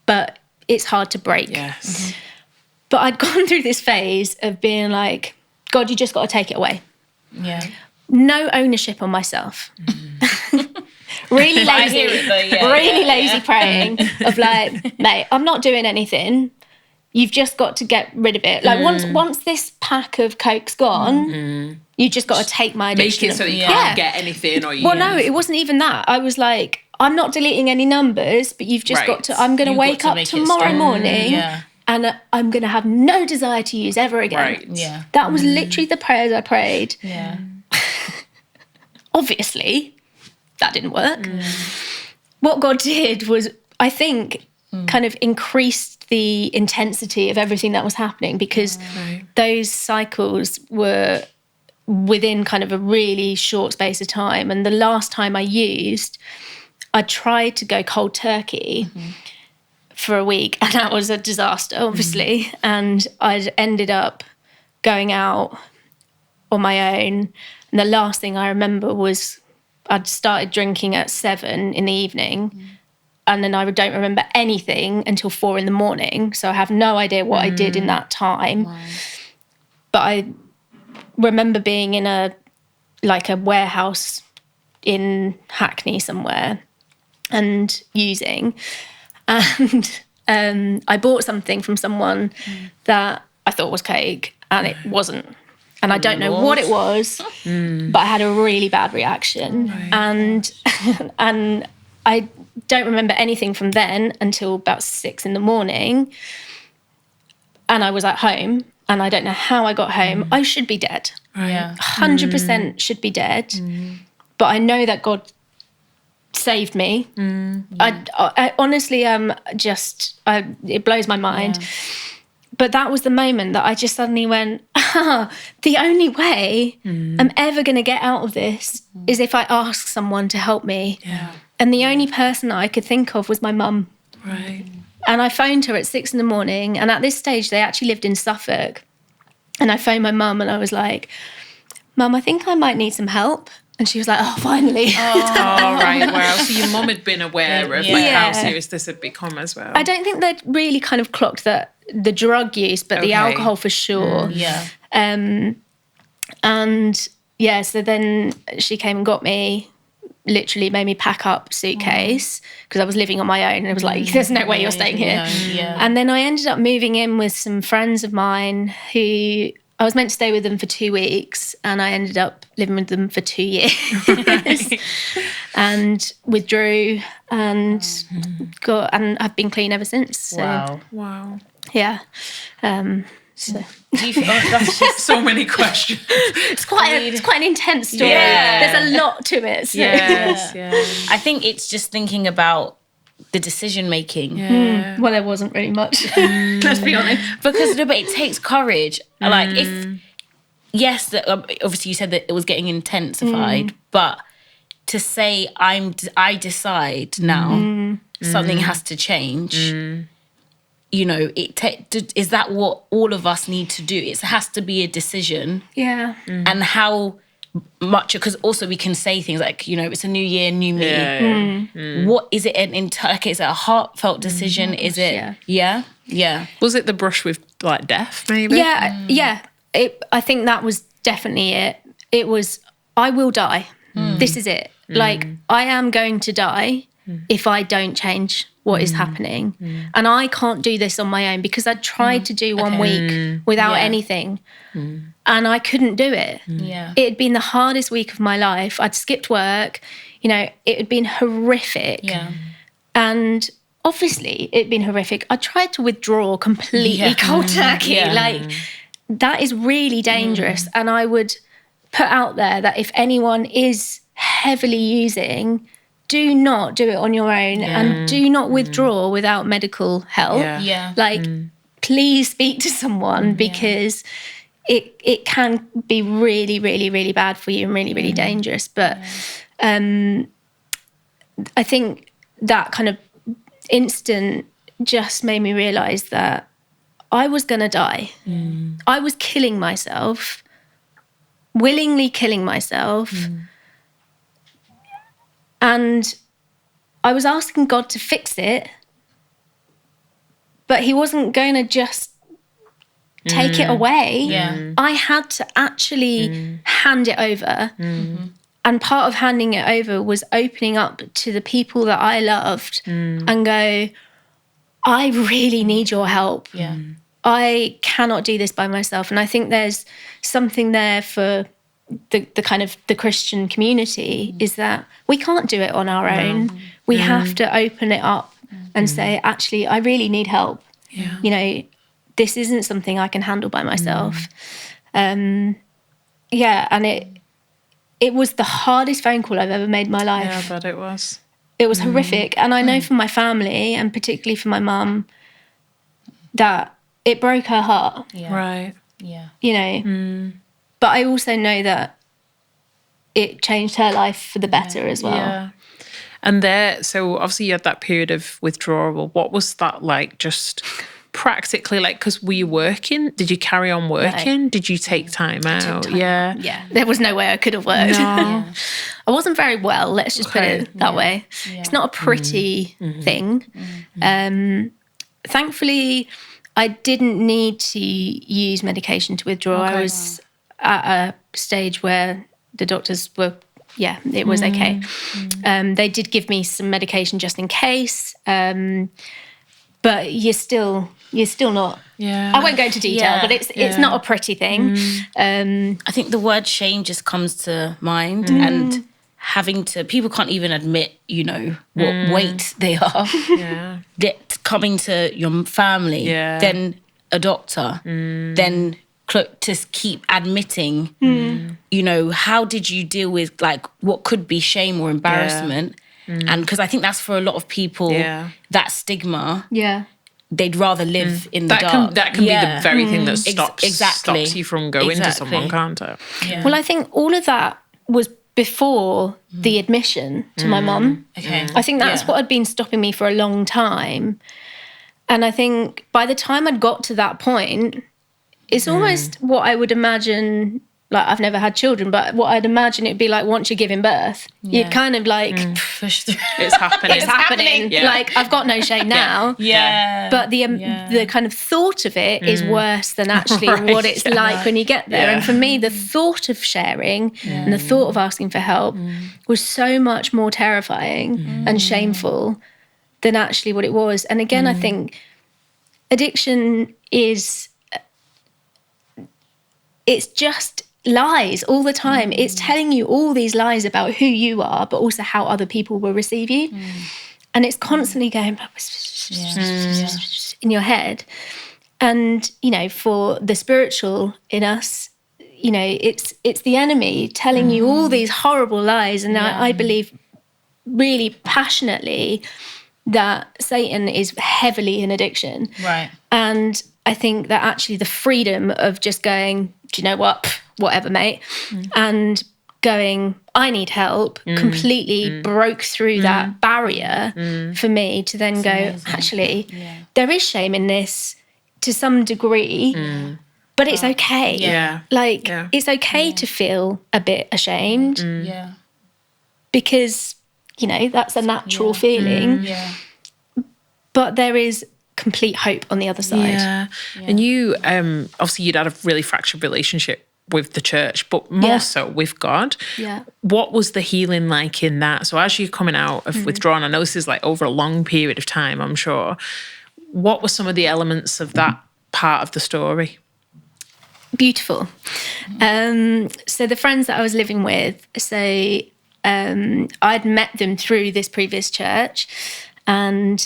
but it's hard to break. But I'd gone through this phase of being like, God, you just got to take it away. No ownership on myself. Really lazy, really lazy praying of like, mate, I'm not doing anything. You've just got to get rid of it. Like once this pack of Coke's gone, you just got to take my addiction. Make it so that you can't get anything. Or Well, no, it wasn't even that. I was like, I'm not deleting any numbers, but you've just got to, I'm going to wake up tomorrow morning and I'm going to have no desire to use ever again. That was literally the prayers I prayed. Obviously, that didn't work. What God did was, I think, kind of increased the intensity of everything that was happening, because those cycles were within kind of a really short space of time. And the last time I used, I tried to go cold turkey for a week, and that was a disaster, obviously. And I'd ended up going out on my own. And the last thing I remember was I'd started drinking at 7 in the evening, and then I don't remember anything until 4 in the morning. So I have no idea what I did in that time. But I remember being in a warehouse in Hackney somewhere and using. And I bought something from someone that I thought was cake, and it wasn't. And I don't know what it was, but I had a really bad reaction. And I don't remember anything from then until about 6 in the morning. And I was at home, and I don't know how I got home. I should be dead. 100% should be dead. But I know that God saved me. I honestly it blows my mind. But that was the moment that I just suddenly went, the only way I'm ever going to get out of this is if I ask someone to help me. And the only person that I could think of was my mum. And I phoned her at 6 in the morning. And at this stage, they actually lived in Suffolk. And I phoned my mum, and I was like, Mum, I think I might need some help. And she was like, oh, finally. Wow. So your mum had been aware of how serious this had become as well. I don't think they'd really kind of clocked that the drug use, but the alcohol for sure. So then she came and got me, literally made me pack up a suitcase because I was living on my own, and it was like, there's no way you're staying here. And then I ended up moving in with some friends of mine who I was meant to stay with them for 2 weeks, and I ended up living with them for 2 years and withdrew and I've been clean ever since. So, Wow. yeah. So. Do you feel that's just So many questions. It's quite an intense story. Yeah. There's a lot to it. So. Yes. I think it's just thinking about the decision making. Well, there wasn't really much. Let's be honest. Because but it takes courage. Like obviously you said that it was getting intensified, but to say I decide now something has to change. You know, is that what all of us need to do? It has to be a decision. Yeah. And how much, because also we can say things like, you know, it's a new year, new me. What is it? Is it a heartfelt decision? Is it? Yeah. Was it the brush with like death? Maybe. Yeah. I think that was definitely it. It was, I will die. This is it. Like, I am going to die if I don't change what is happening. And I can't do this on my own, because I tried to do 1 week without anything and I couldn't do it. It had been the hardest week of my life. I'd skipped work, you know, it had been horrific. And obviously it'd been horrific. I tried to withdraw completely cold turkey. Like, that is really dangerous. And I would put out there that if anyone is heavily using, do not do it on your own and do not withdraw without medical help. Like, please speak to someone, because it can be really, really, really bad for you and really, really dangerous. But I think that kind of instant just made me realise that I was going to die. I was killing myself, willingly killing myself. And I was asking God to fix it, but he wasn't going to just take it away. I had to actually hand it over. And part of handing it over was opening up to the people that I loved and go, I really need your help. I cannot do this by myself. And I think there's something there for the kind of the Christian community, is that we can't do it on our own. We have to open it up and say, actually, I really need help. You know, this isn't something I can handle by myself. And it was the hardest phone call I've ever made in my life. Yeah, I bet it was. It was horrific. And I know for my family, and particularly for my mum, that it broke her heart. Right. You know, but I also know that it changed her life for the better as well. And so obviously you had that period of withdrawal. What was that like, just practically, like, because were you working? Did you carry on working? Did you take time out? Yeah. There was no way I could have worked. No. I wasn't very well, let's just put it that way. It's not a pretty thing. Thankfully, I didn't need to use medication to withdraw. I was at a stage where the doctors were, it was okay. They did give me some medication just in case, but you're still not. I won't go into detail, but it's not a pretty thing. I think the word shame just comes to mind, and people can't even admit, you know, what weight they are. That coming to your family, then a doctor, then to keep admitting, you know, how did you deal with like what could be shame or embarrassment? And because I think that's for a lot of people, that stigma. They'd rather live in the dark. That can be the very thing that stops you from going to someone, can't it? Well, I think all of that was before the admission to my mum. I think that's what had been stopping me for a long time. And I think by the time I'd got to that point, it's almost what I would imagine like I've never had children, but what I'd imagine it'd be like once you're giving birth, you'd kind of like push through. It's happening. it's happening. Yeah. Like I've got no shame now. But the kind of thought of it is worse than actually what it's like when you get there. And for me, the thought of sharing and the thought of asking for help was so much more terrifying and shameful than actually what it was. And again, I think addiction it's just lies all the time. It's telling you all these lies about who you are, but also how other people will receive you. And it's constantly going in your head. And, you know, for the spiritual in us, you know, it's the enemy telling you all these horrible lies. And I believe really passionately that Satan is heavily in addiction. Right. And I think that actually the freedom of just going, do you know what? Whatever, mate. And going, I need help, completely broke through that barrier for me to then go, actually, there is shame in this to some degree, but it's okay. It's okay to feel a bit ashamed because, you know, that's a natural feeling. But there is complete hope on the other side. And you, obviously you'd had a really fractured relationship with the church, but more so with God. What was the healing like in that? So as you're coming out of withdrawing, I know this is like over a long period of time, I'm sure. What were some of the elements of that part of the story? Beautiful. So the friends that I was living with, I'd met them through this previous church, and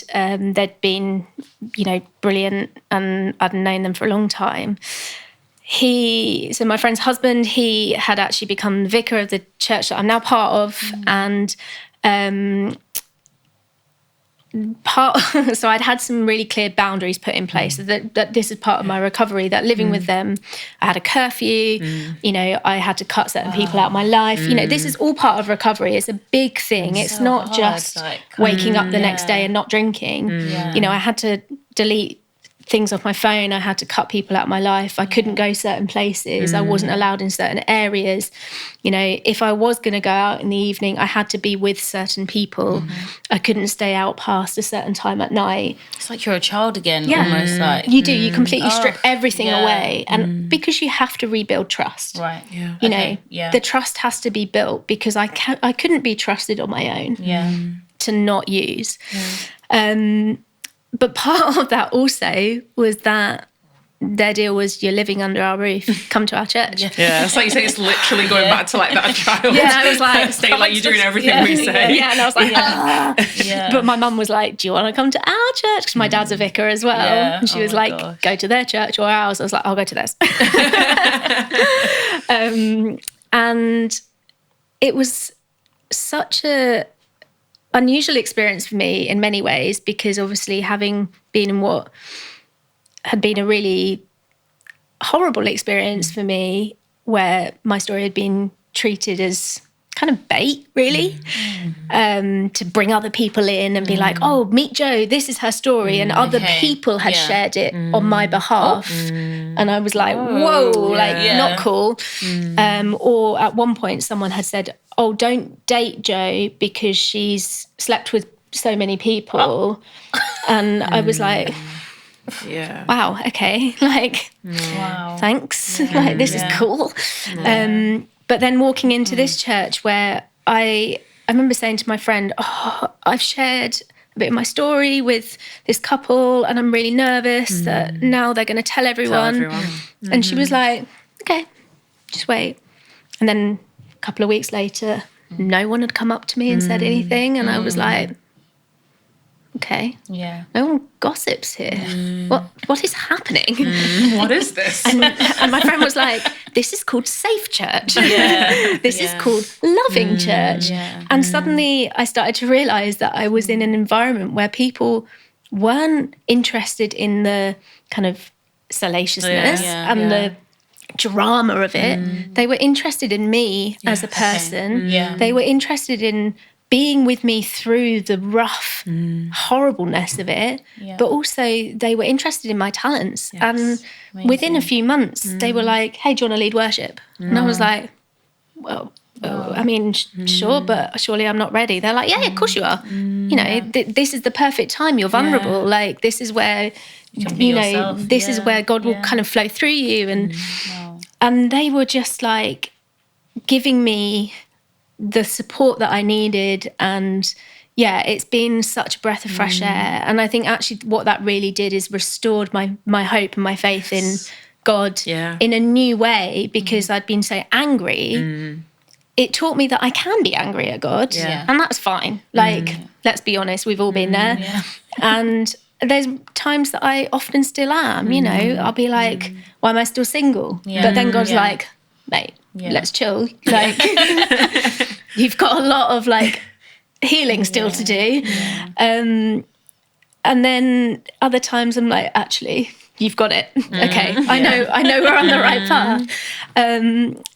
they'd been, you know, brilliant, and I'd known them for a long time. So my friend's husband, he had actually become the vicar of the church that I'm now part of, and so I'd had some really clear boundaries put in place that this is part of my recovery, that living with them, I had a curfew, you know, I had to cut certain people out of my life. You know, this is all part of recovery. It's a big thing. It's so not hard, just like, waking up the next day and not drinking. You know, I had to delete things off my phone. I had to cut people out of my life. I couldn't go certain places. I wasn't allowed in certain areas. You know, if I was going to go out in the evening, I had to be with certain people. I couldn't stay out past a certain time at night. It's like you're a child again, almost like. You do. You completely strip everything away. And because you have to rebuild trust. Right. You know, the trust has to be built, because I couldn't be trusted on my own to not use. But part of that also was that their deal was, you're living under our roof, come to our church. It's like you say, it's literally going back to like that child. I was like, stay like you're doing everything we say. And I was like, But my mum was like, do you want to come to our church? Because my dad's a vicar as well. And she was like, go to their church or ours. I was like, I'll go to theirs. And it was such a unusual experience for me in many ways, because obviously having been in what had been a really horrible experience for me, where my story had been treated as kind of bait, really, to bring other people in and be like, oh, meet Jo, this is her story, and other people had shared it on my behalf. And I was like, whoa, not cool. Or at one point someone had said, oh, don't date Jo because she's slept with so many people. And I was like, wow, okay, like, thanks, like, this is cool. But then walking into this church where I remember saying to my friend, oh, I've shared a bit of my story with this couple and I'm really nervous that now they're going to tell everyone. And she was like, okay, just wait. And then a couple of weeks later, no one had come up to me and said anything. And I was like, okay, no one gossips here. What is happening? What is this? And my friend was like, this is called safe church. This is called loving church. And suddenly I started to realise that I was in an environment where people weren't interested in the kind of salaciousness and the drama of it. They were interested in me as a person. They were interested in being with me through the rough horribleness of it, but also they were interested in my talents. And within a few months, they were like, hey, do you want to lead worship? And I was like, well, I mean, sure, but surely I'm not ready. They're like, yeah, of course you are. You know, this is the perfect time. You're vulnerable. Like, this is where, this is where God will kind of flow through you. And they were just like giving me the support that I needed. And it's been such a breath of fresh air. And I think actually what that really did is restored my hope and my faith in God in a new way, because I'd been so angry. It taught me that I can be angry at God, and that's fine. Like, let's be honest, we've all been there. And there's times that I often still am, you know. I'll be like, why am I still single? But then God's like, mate, let's chill. Like, you've got a lot of like healing still to do. And then other times I'm like, actually, you've got it. Okay, I know we're on the right path.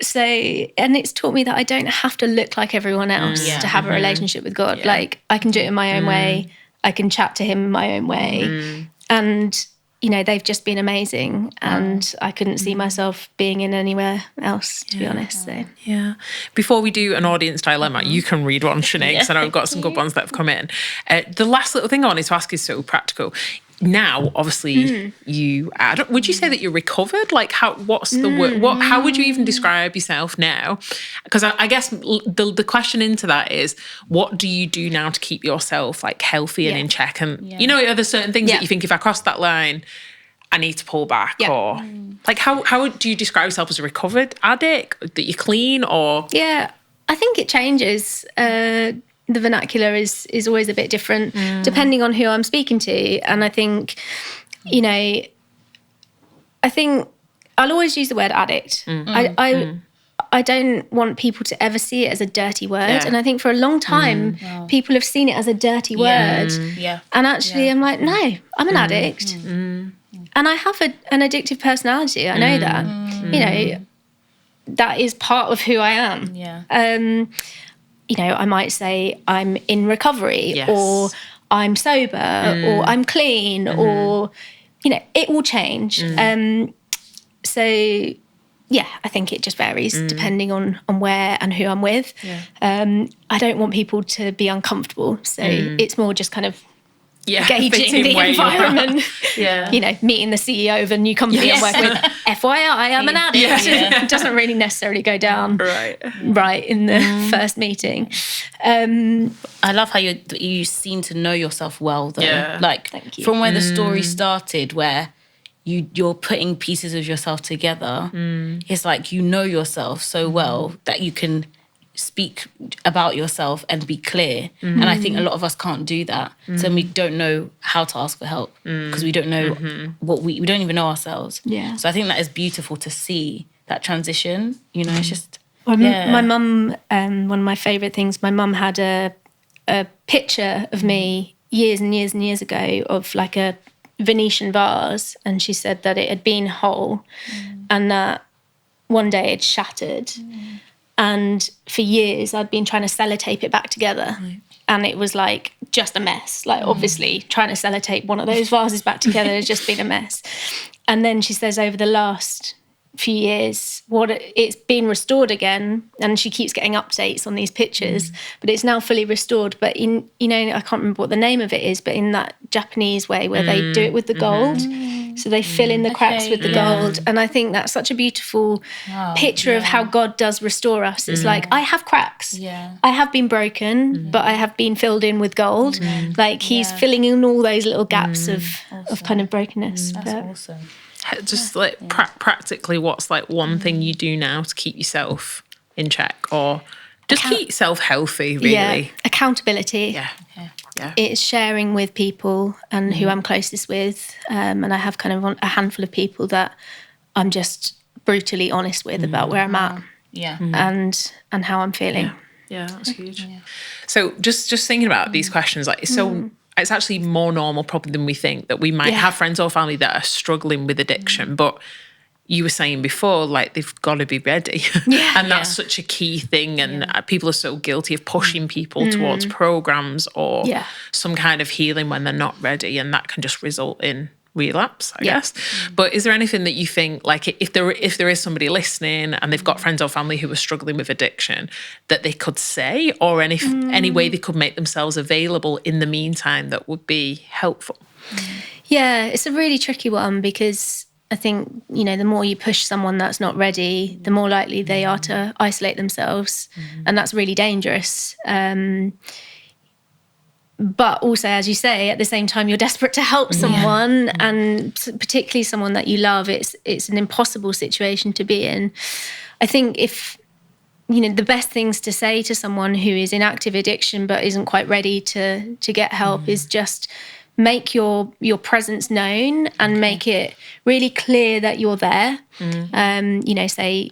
So, and it's taught me that I don't have to look like everyone else to have a relationship with God. Like, I can do it in my own way. I can chat to him in my own way. And, you know, they've just been amazing. And I couldn't see myself being in anywhere else, to be honest. So. Yeah. Before we do an audience dilemma, you can read one, Sinead, because I know I've got some good ones that have come in. The last little thing I wanted to ask is so practical. Now, obviously, would you say that you're recovered? Like, what's the word? How would you even describe yourself now? Because I guess the question into that is, what do you do now to keep yourself like healthy and in check? And you know, are there certain things that you think, if I cross that line, I need to pull back? Or like, how do you describe yourself as a recovered addict? That you're clean? Or I think it changes. The vernacular is always a bit different depending on who I'm speaking to. And I think, you know, I'll always use the word addict. I don't want people to ever see it as a dirty word. And I think for a long time, people have seen it as a dirty word. And actually I'm like, no, I'm an addict. And I have an addictive personality. I know that. You know, that is part of who I am. You know, I might say I'm in recovery or I'm sober or I'm clean or, you know, it will change. So, I think it just varies depending on where and who I'm with. I don't want people to be uncomfortable. So it's more just kind of gauging the environment. You know, meeting the CEO of a new company I'm working with. FYI, I'm an addict. It doesn't really necessarily go down right in the first meeting. I love how you seem to know yourself well, though. Like, from where the story started, where you're putting pieces of yourself together, it's like you know yourself so well that you can speak about yourself and be clear. And I think a lot of us can't do that. So we don't know how to ask for help because we don't know what we don't even know ourselves. So I think that is beautiful to see that transition. You know, it's just... My mum, one of my favourite things, my mum had a picture of me years and years and years ago of like a Venetian vase, and she said that it had been whole and that one day it shattered. And for years, I'd been trying to sellotape it back together. And it was like just a mess. Like, obviously, trying to sellotape one of those vases back together has just been a mess. And then she says over the last few years, it's been restored again. And she keeps getting updates on these pictures. But it's now fully restored. But in, you know, I can't remember what the name of it is, but in that Japanese way where they do it with the gold. So they fill in the cracks with the gold. And I think that's such a beautiful picture of how God does restore us. It's like, I have cracks. I have been broken, but I have been filled in with gold. Like, he's filling in all those little gaps of kind of brokenness. That's awesome. Just like practically, what's like one thing you do now to keep yourself in check or just keep yourself healthy, really? Accountability. It's sharing with people and who I'm closest with. And I have kind of a handful of people that I'm just brutally honest with about where I'm at and how I'm feeling. Yeah, that's huge. So just thinking about these questions, like it's actually more normal probably than we think that we might have friends or family that are struggling with addiction, but you were saying before, like they've got to be ready. And that's such a key thing. And people are so guilty of pushing people towards programs or some kind of healing when they're not ready. And that can just result in relapse, I guess. But is there anything that you think, like if there is somebody listening and they've got friends or family who are struggling with addiction, that they could say, or any way they could make themselves available in the meantime that would be helpful? Yeah, it's a really tricky one, because I think, you know, the more you push someone that's not ready, the more likely they are to isolate themselves. And that's really dangerous. But also, as you say, at the same time, you're desperate to help someone, and particularly someone that you love. It's an impossible situation to be in. I think if, you know, the best things to say to someone who is in active addiction but isn't quite ready to get help is just make your presence known and make it really clear that you're there. You know, say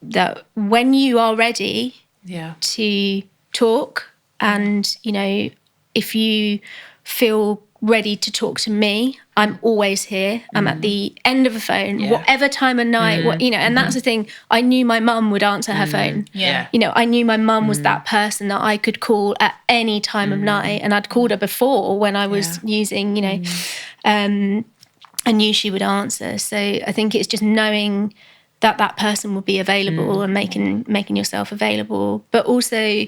that when you are ready to talk, and, you know, if you feel ready to talk to me, I'm always here. I'm at the end of a phone, whatever time of night, you know, and that's the thing. I knew my mum would answer her phone. You know, I knew my mum was that person that I could call at any time of night. And I'd called her before when I was using, you know, I knew she would answer. So I think it's just knowing that that person will be available and making yourself available. But also,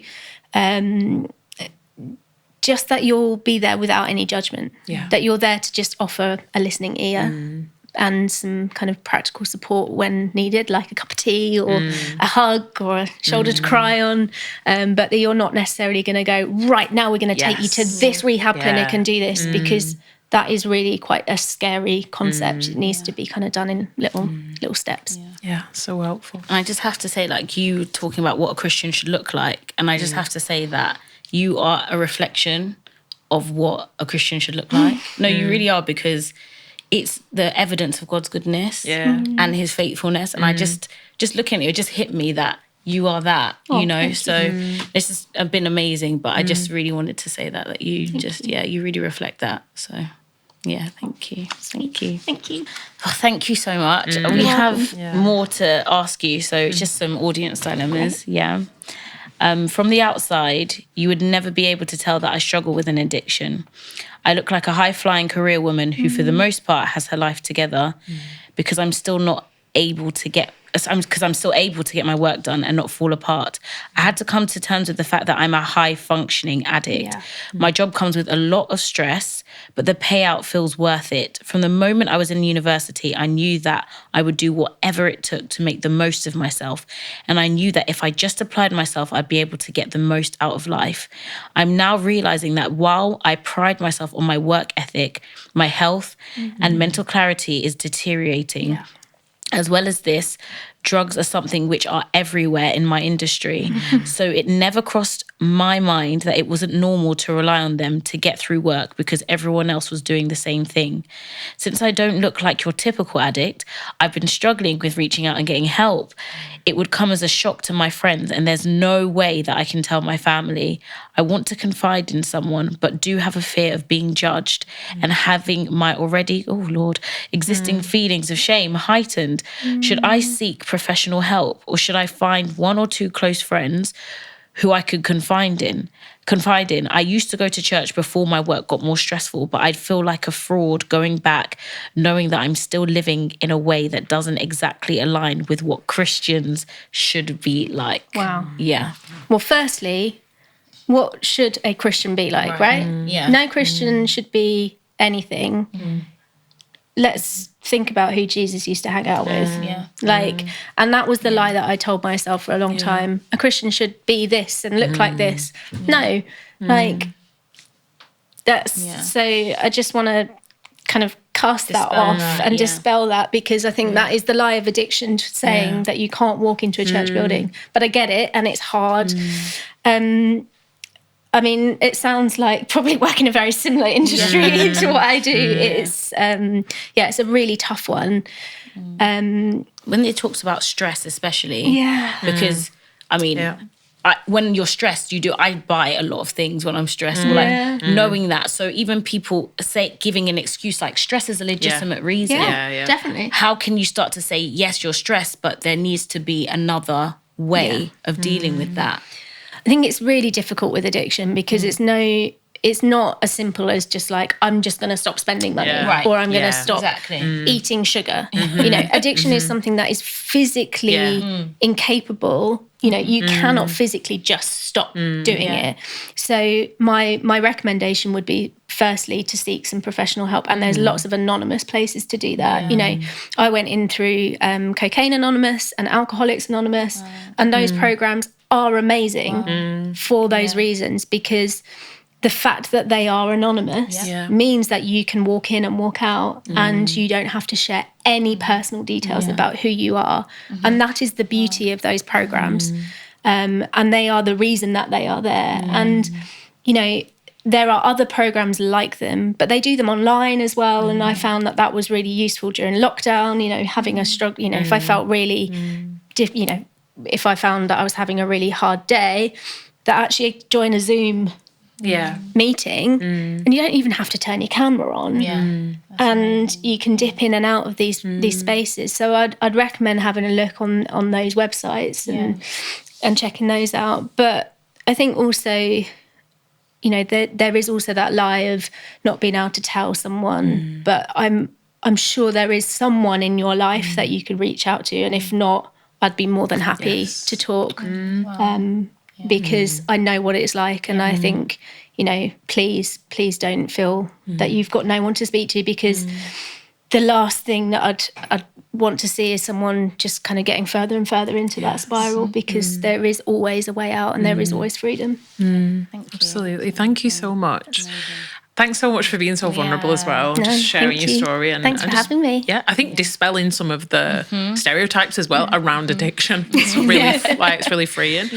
just that you'll be there without any judgment, that you're there to just offer a listening ear and some kind of practical support when needed, like a cup of tea or a hug or a shoulder to cry on, but that you're not necessarily going to go, right, now we're going to take you to this rehab clinic and do this, because that is really quite a scary concept. It needs to be kind of done in little steps. Yeah, so helpful. And I just have to say, like, you talking about what a Christian should look like, and I just have to say that you are a reflection of what a Christian should look like. No, you really are, because it's the evidence of God's goodness and his faithfulness. And I just looking at you, it just hit me that you are that, you know. So this has been amazing, but I just really wanted to say that you just, you really reflect that. So yeah, thank you. Thank you. Thank you. Oh, thank you so much. We have more to ask you, so it's just some audience dilemmas. From the outside, you would never be able to tell that I struggle with an addiction. I look like a high-flying career woman who, for the most part, has her life together, because I'm still able to get my work done and not fall apart. I had to come to terms with the fact that I'm a high-functioning addict. My job comes with a lot of stress, but the payout feels worth it. From the moment I was in university, I knew that I would do whatever it took to make the most of myself. And I knew that if I just applied myself, I'd be able to get the most out of life. I'm now realizing that while I pride myself on my work ethic, my health and mental clarity is deteriorating. As well as this, drugs are something which are everywhere in my industry. So it never crossed my mind that it wasn't normal to rely on them to get through work, because everyone else was doing the same thing. Since I don't look like your typical addict, I've been struggling with reaching out and getting help. It would come as a shock to my friends, and there's no way that I can tell my family. I want to confide in someone, but do have a fear of being judged and having my already, existing feelings of shame heightened. Should I seek professional help, or should I find one or two close friends who I could confide in? I used to go to church before my work got more stressful, but I'd feel like a fraud going back, knowing that I'm still living in a way that doesn't exactly align with what Christians should be like. Wow. Yeah. Well, firstly, what should a Christian be like, right? Yeah. No Christian should be anything. Let's think about who Jesus used to hang out with. And that was the lie that I told myself for a long time. A Christian should be this and look like this. No, that's so I just want to kind of cast that off and dispel that, because I think that is the lie of addiction, saying that you can't walk into a church building. But I get it, and it's hard. I mean, it sounds like probably work in a very similar industry to what I do. It's it's a really tough one. When it talks about stress, especially, because I mean, when you're stressed, I buy a lot of things when I'm stressed, or like knowing that. So even people giving an excuse like stress is a legitimate reason. Yeah, definitely. How can you start to say, yes, you're stressed, but there needs to be another way of dealing with that? I think it's really difficult with addiction because it's not as simple as just like, I'm just going to stop spending money or I'm going to stop eating sugar. You know, addiction is something that is physically incapable. You know, you cannot physically just stop doing it. So my recommendation would be, firstly, to seek some professional help. And there's lots of anonymous places to do that. You know, I went in through Cocaine Anonymous and Alcoholics Anonymous, and those programs are amazing for those reasons, because the fact that they are anonymous means that you can walk in and walk out and you don't have to share any personal details about who you are. And that is the beauty of those programs. And they are the reason that they are there. And, you know, there are other programs like them, but they do them online as well. And I found that was really useful during lockdown, you know, having a struggle, you know, if I felt really, if I found that I was having a really hard day, that actually join a Zoom meeting and you don't even have to turn your camera on, and you can dip in and out of these spaces. So I'd recommend having a look on those websites and checking those out. But I think also, you know, there is also that lie of not being able to tell someone, but I'm sure there is someone in your life that you could reach out to, and if not, I'd be more than happy to talk. Because I know what it's like, and I think, you know, please don't feel that you've got no one to speak to, because the last thing that I'd want to see is someone just kind of getting further and further into that spiral, because there is always a way out and there is always freedom. Thank you. Absolutely. Thank you so much. Thanks so much for being so vulnerable as well, just sharing your story. And thanks for having me. Yeah, I think dispelling some of the stereotypes as well around addiction. It's really it's really freeing.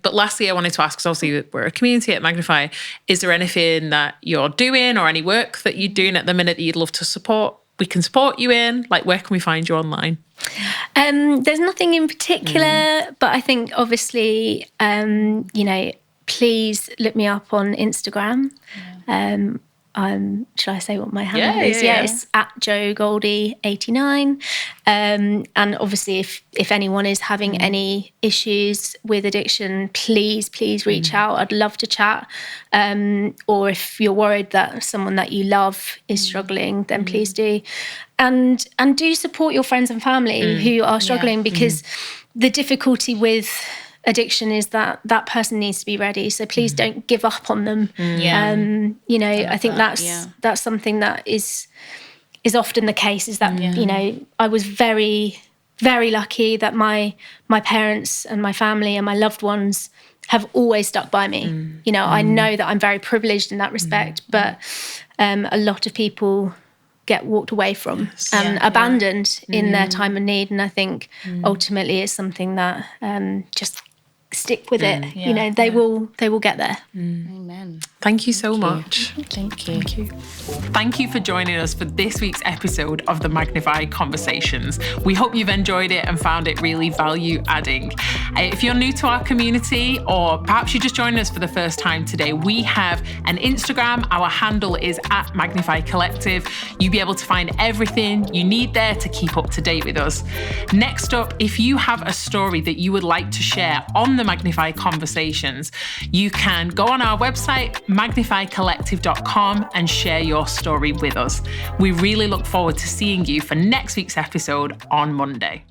But lastly, I wanted to ask, because obviously we're a community at Magnify, is there anything that you're doing or any work that you're doing at the minute that you'd love to support? We can support you in. Like, where can we find you online? There's nothing in particular, but I think obviously, you know, please look me up on Instagram. Should I say what my handle is? It's at JoGoldie89. And obviously, if anyone is having any issues with addiction, please reach out. I'd love to chat. Or if you're worried that someone that you love is struggling, then please do. And do support your friends and family who are struggling, because the difficulty with addiction is that person needs to be ready. So please don't give up on them. You know, I think that's something that is often the case, is that, you know, I was very, very lucky that my parents and my family and my loved ones have always stuck by me. You know, I know that I'm very privileged in that respect, but a lot of people get walked away from and abandoned in their time of need. And I think ultimately it's something that just stick with it. You know, they will get there. Amen. Thank you so much. Thank you. Thank you for joining us for this week's episode of the Magnify Conversations. We hope you've enjoyed it and found it really value adding. If you're new to our community, or perhaps you're just joining us for the first time today, we have an Instagram. Our handle is at Magnify Collective. You'll be able to find everything you need there to keep up to date with us. Next up, if you have a story that you would like to share on the Magnify Conversations, you can go on our website, magnifycollective.com, and share your story with us. We really look forward to seeing you for next week's episode on Monday.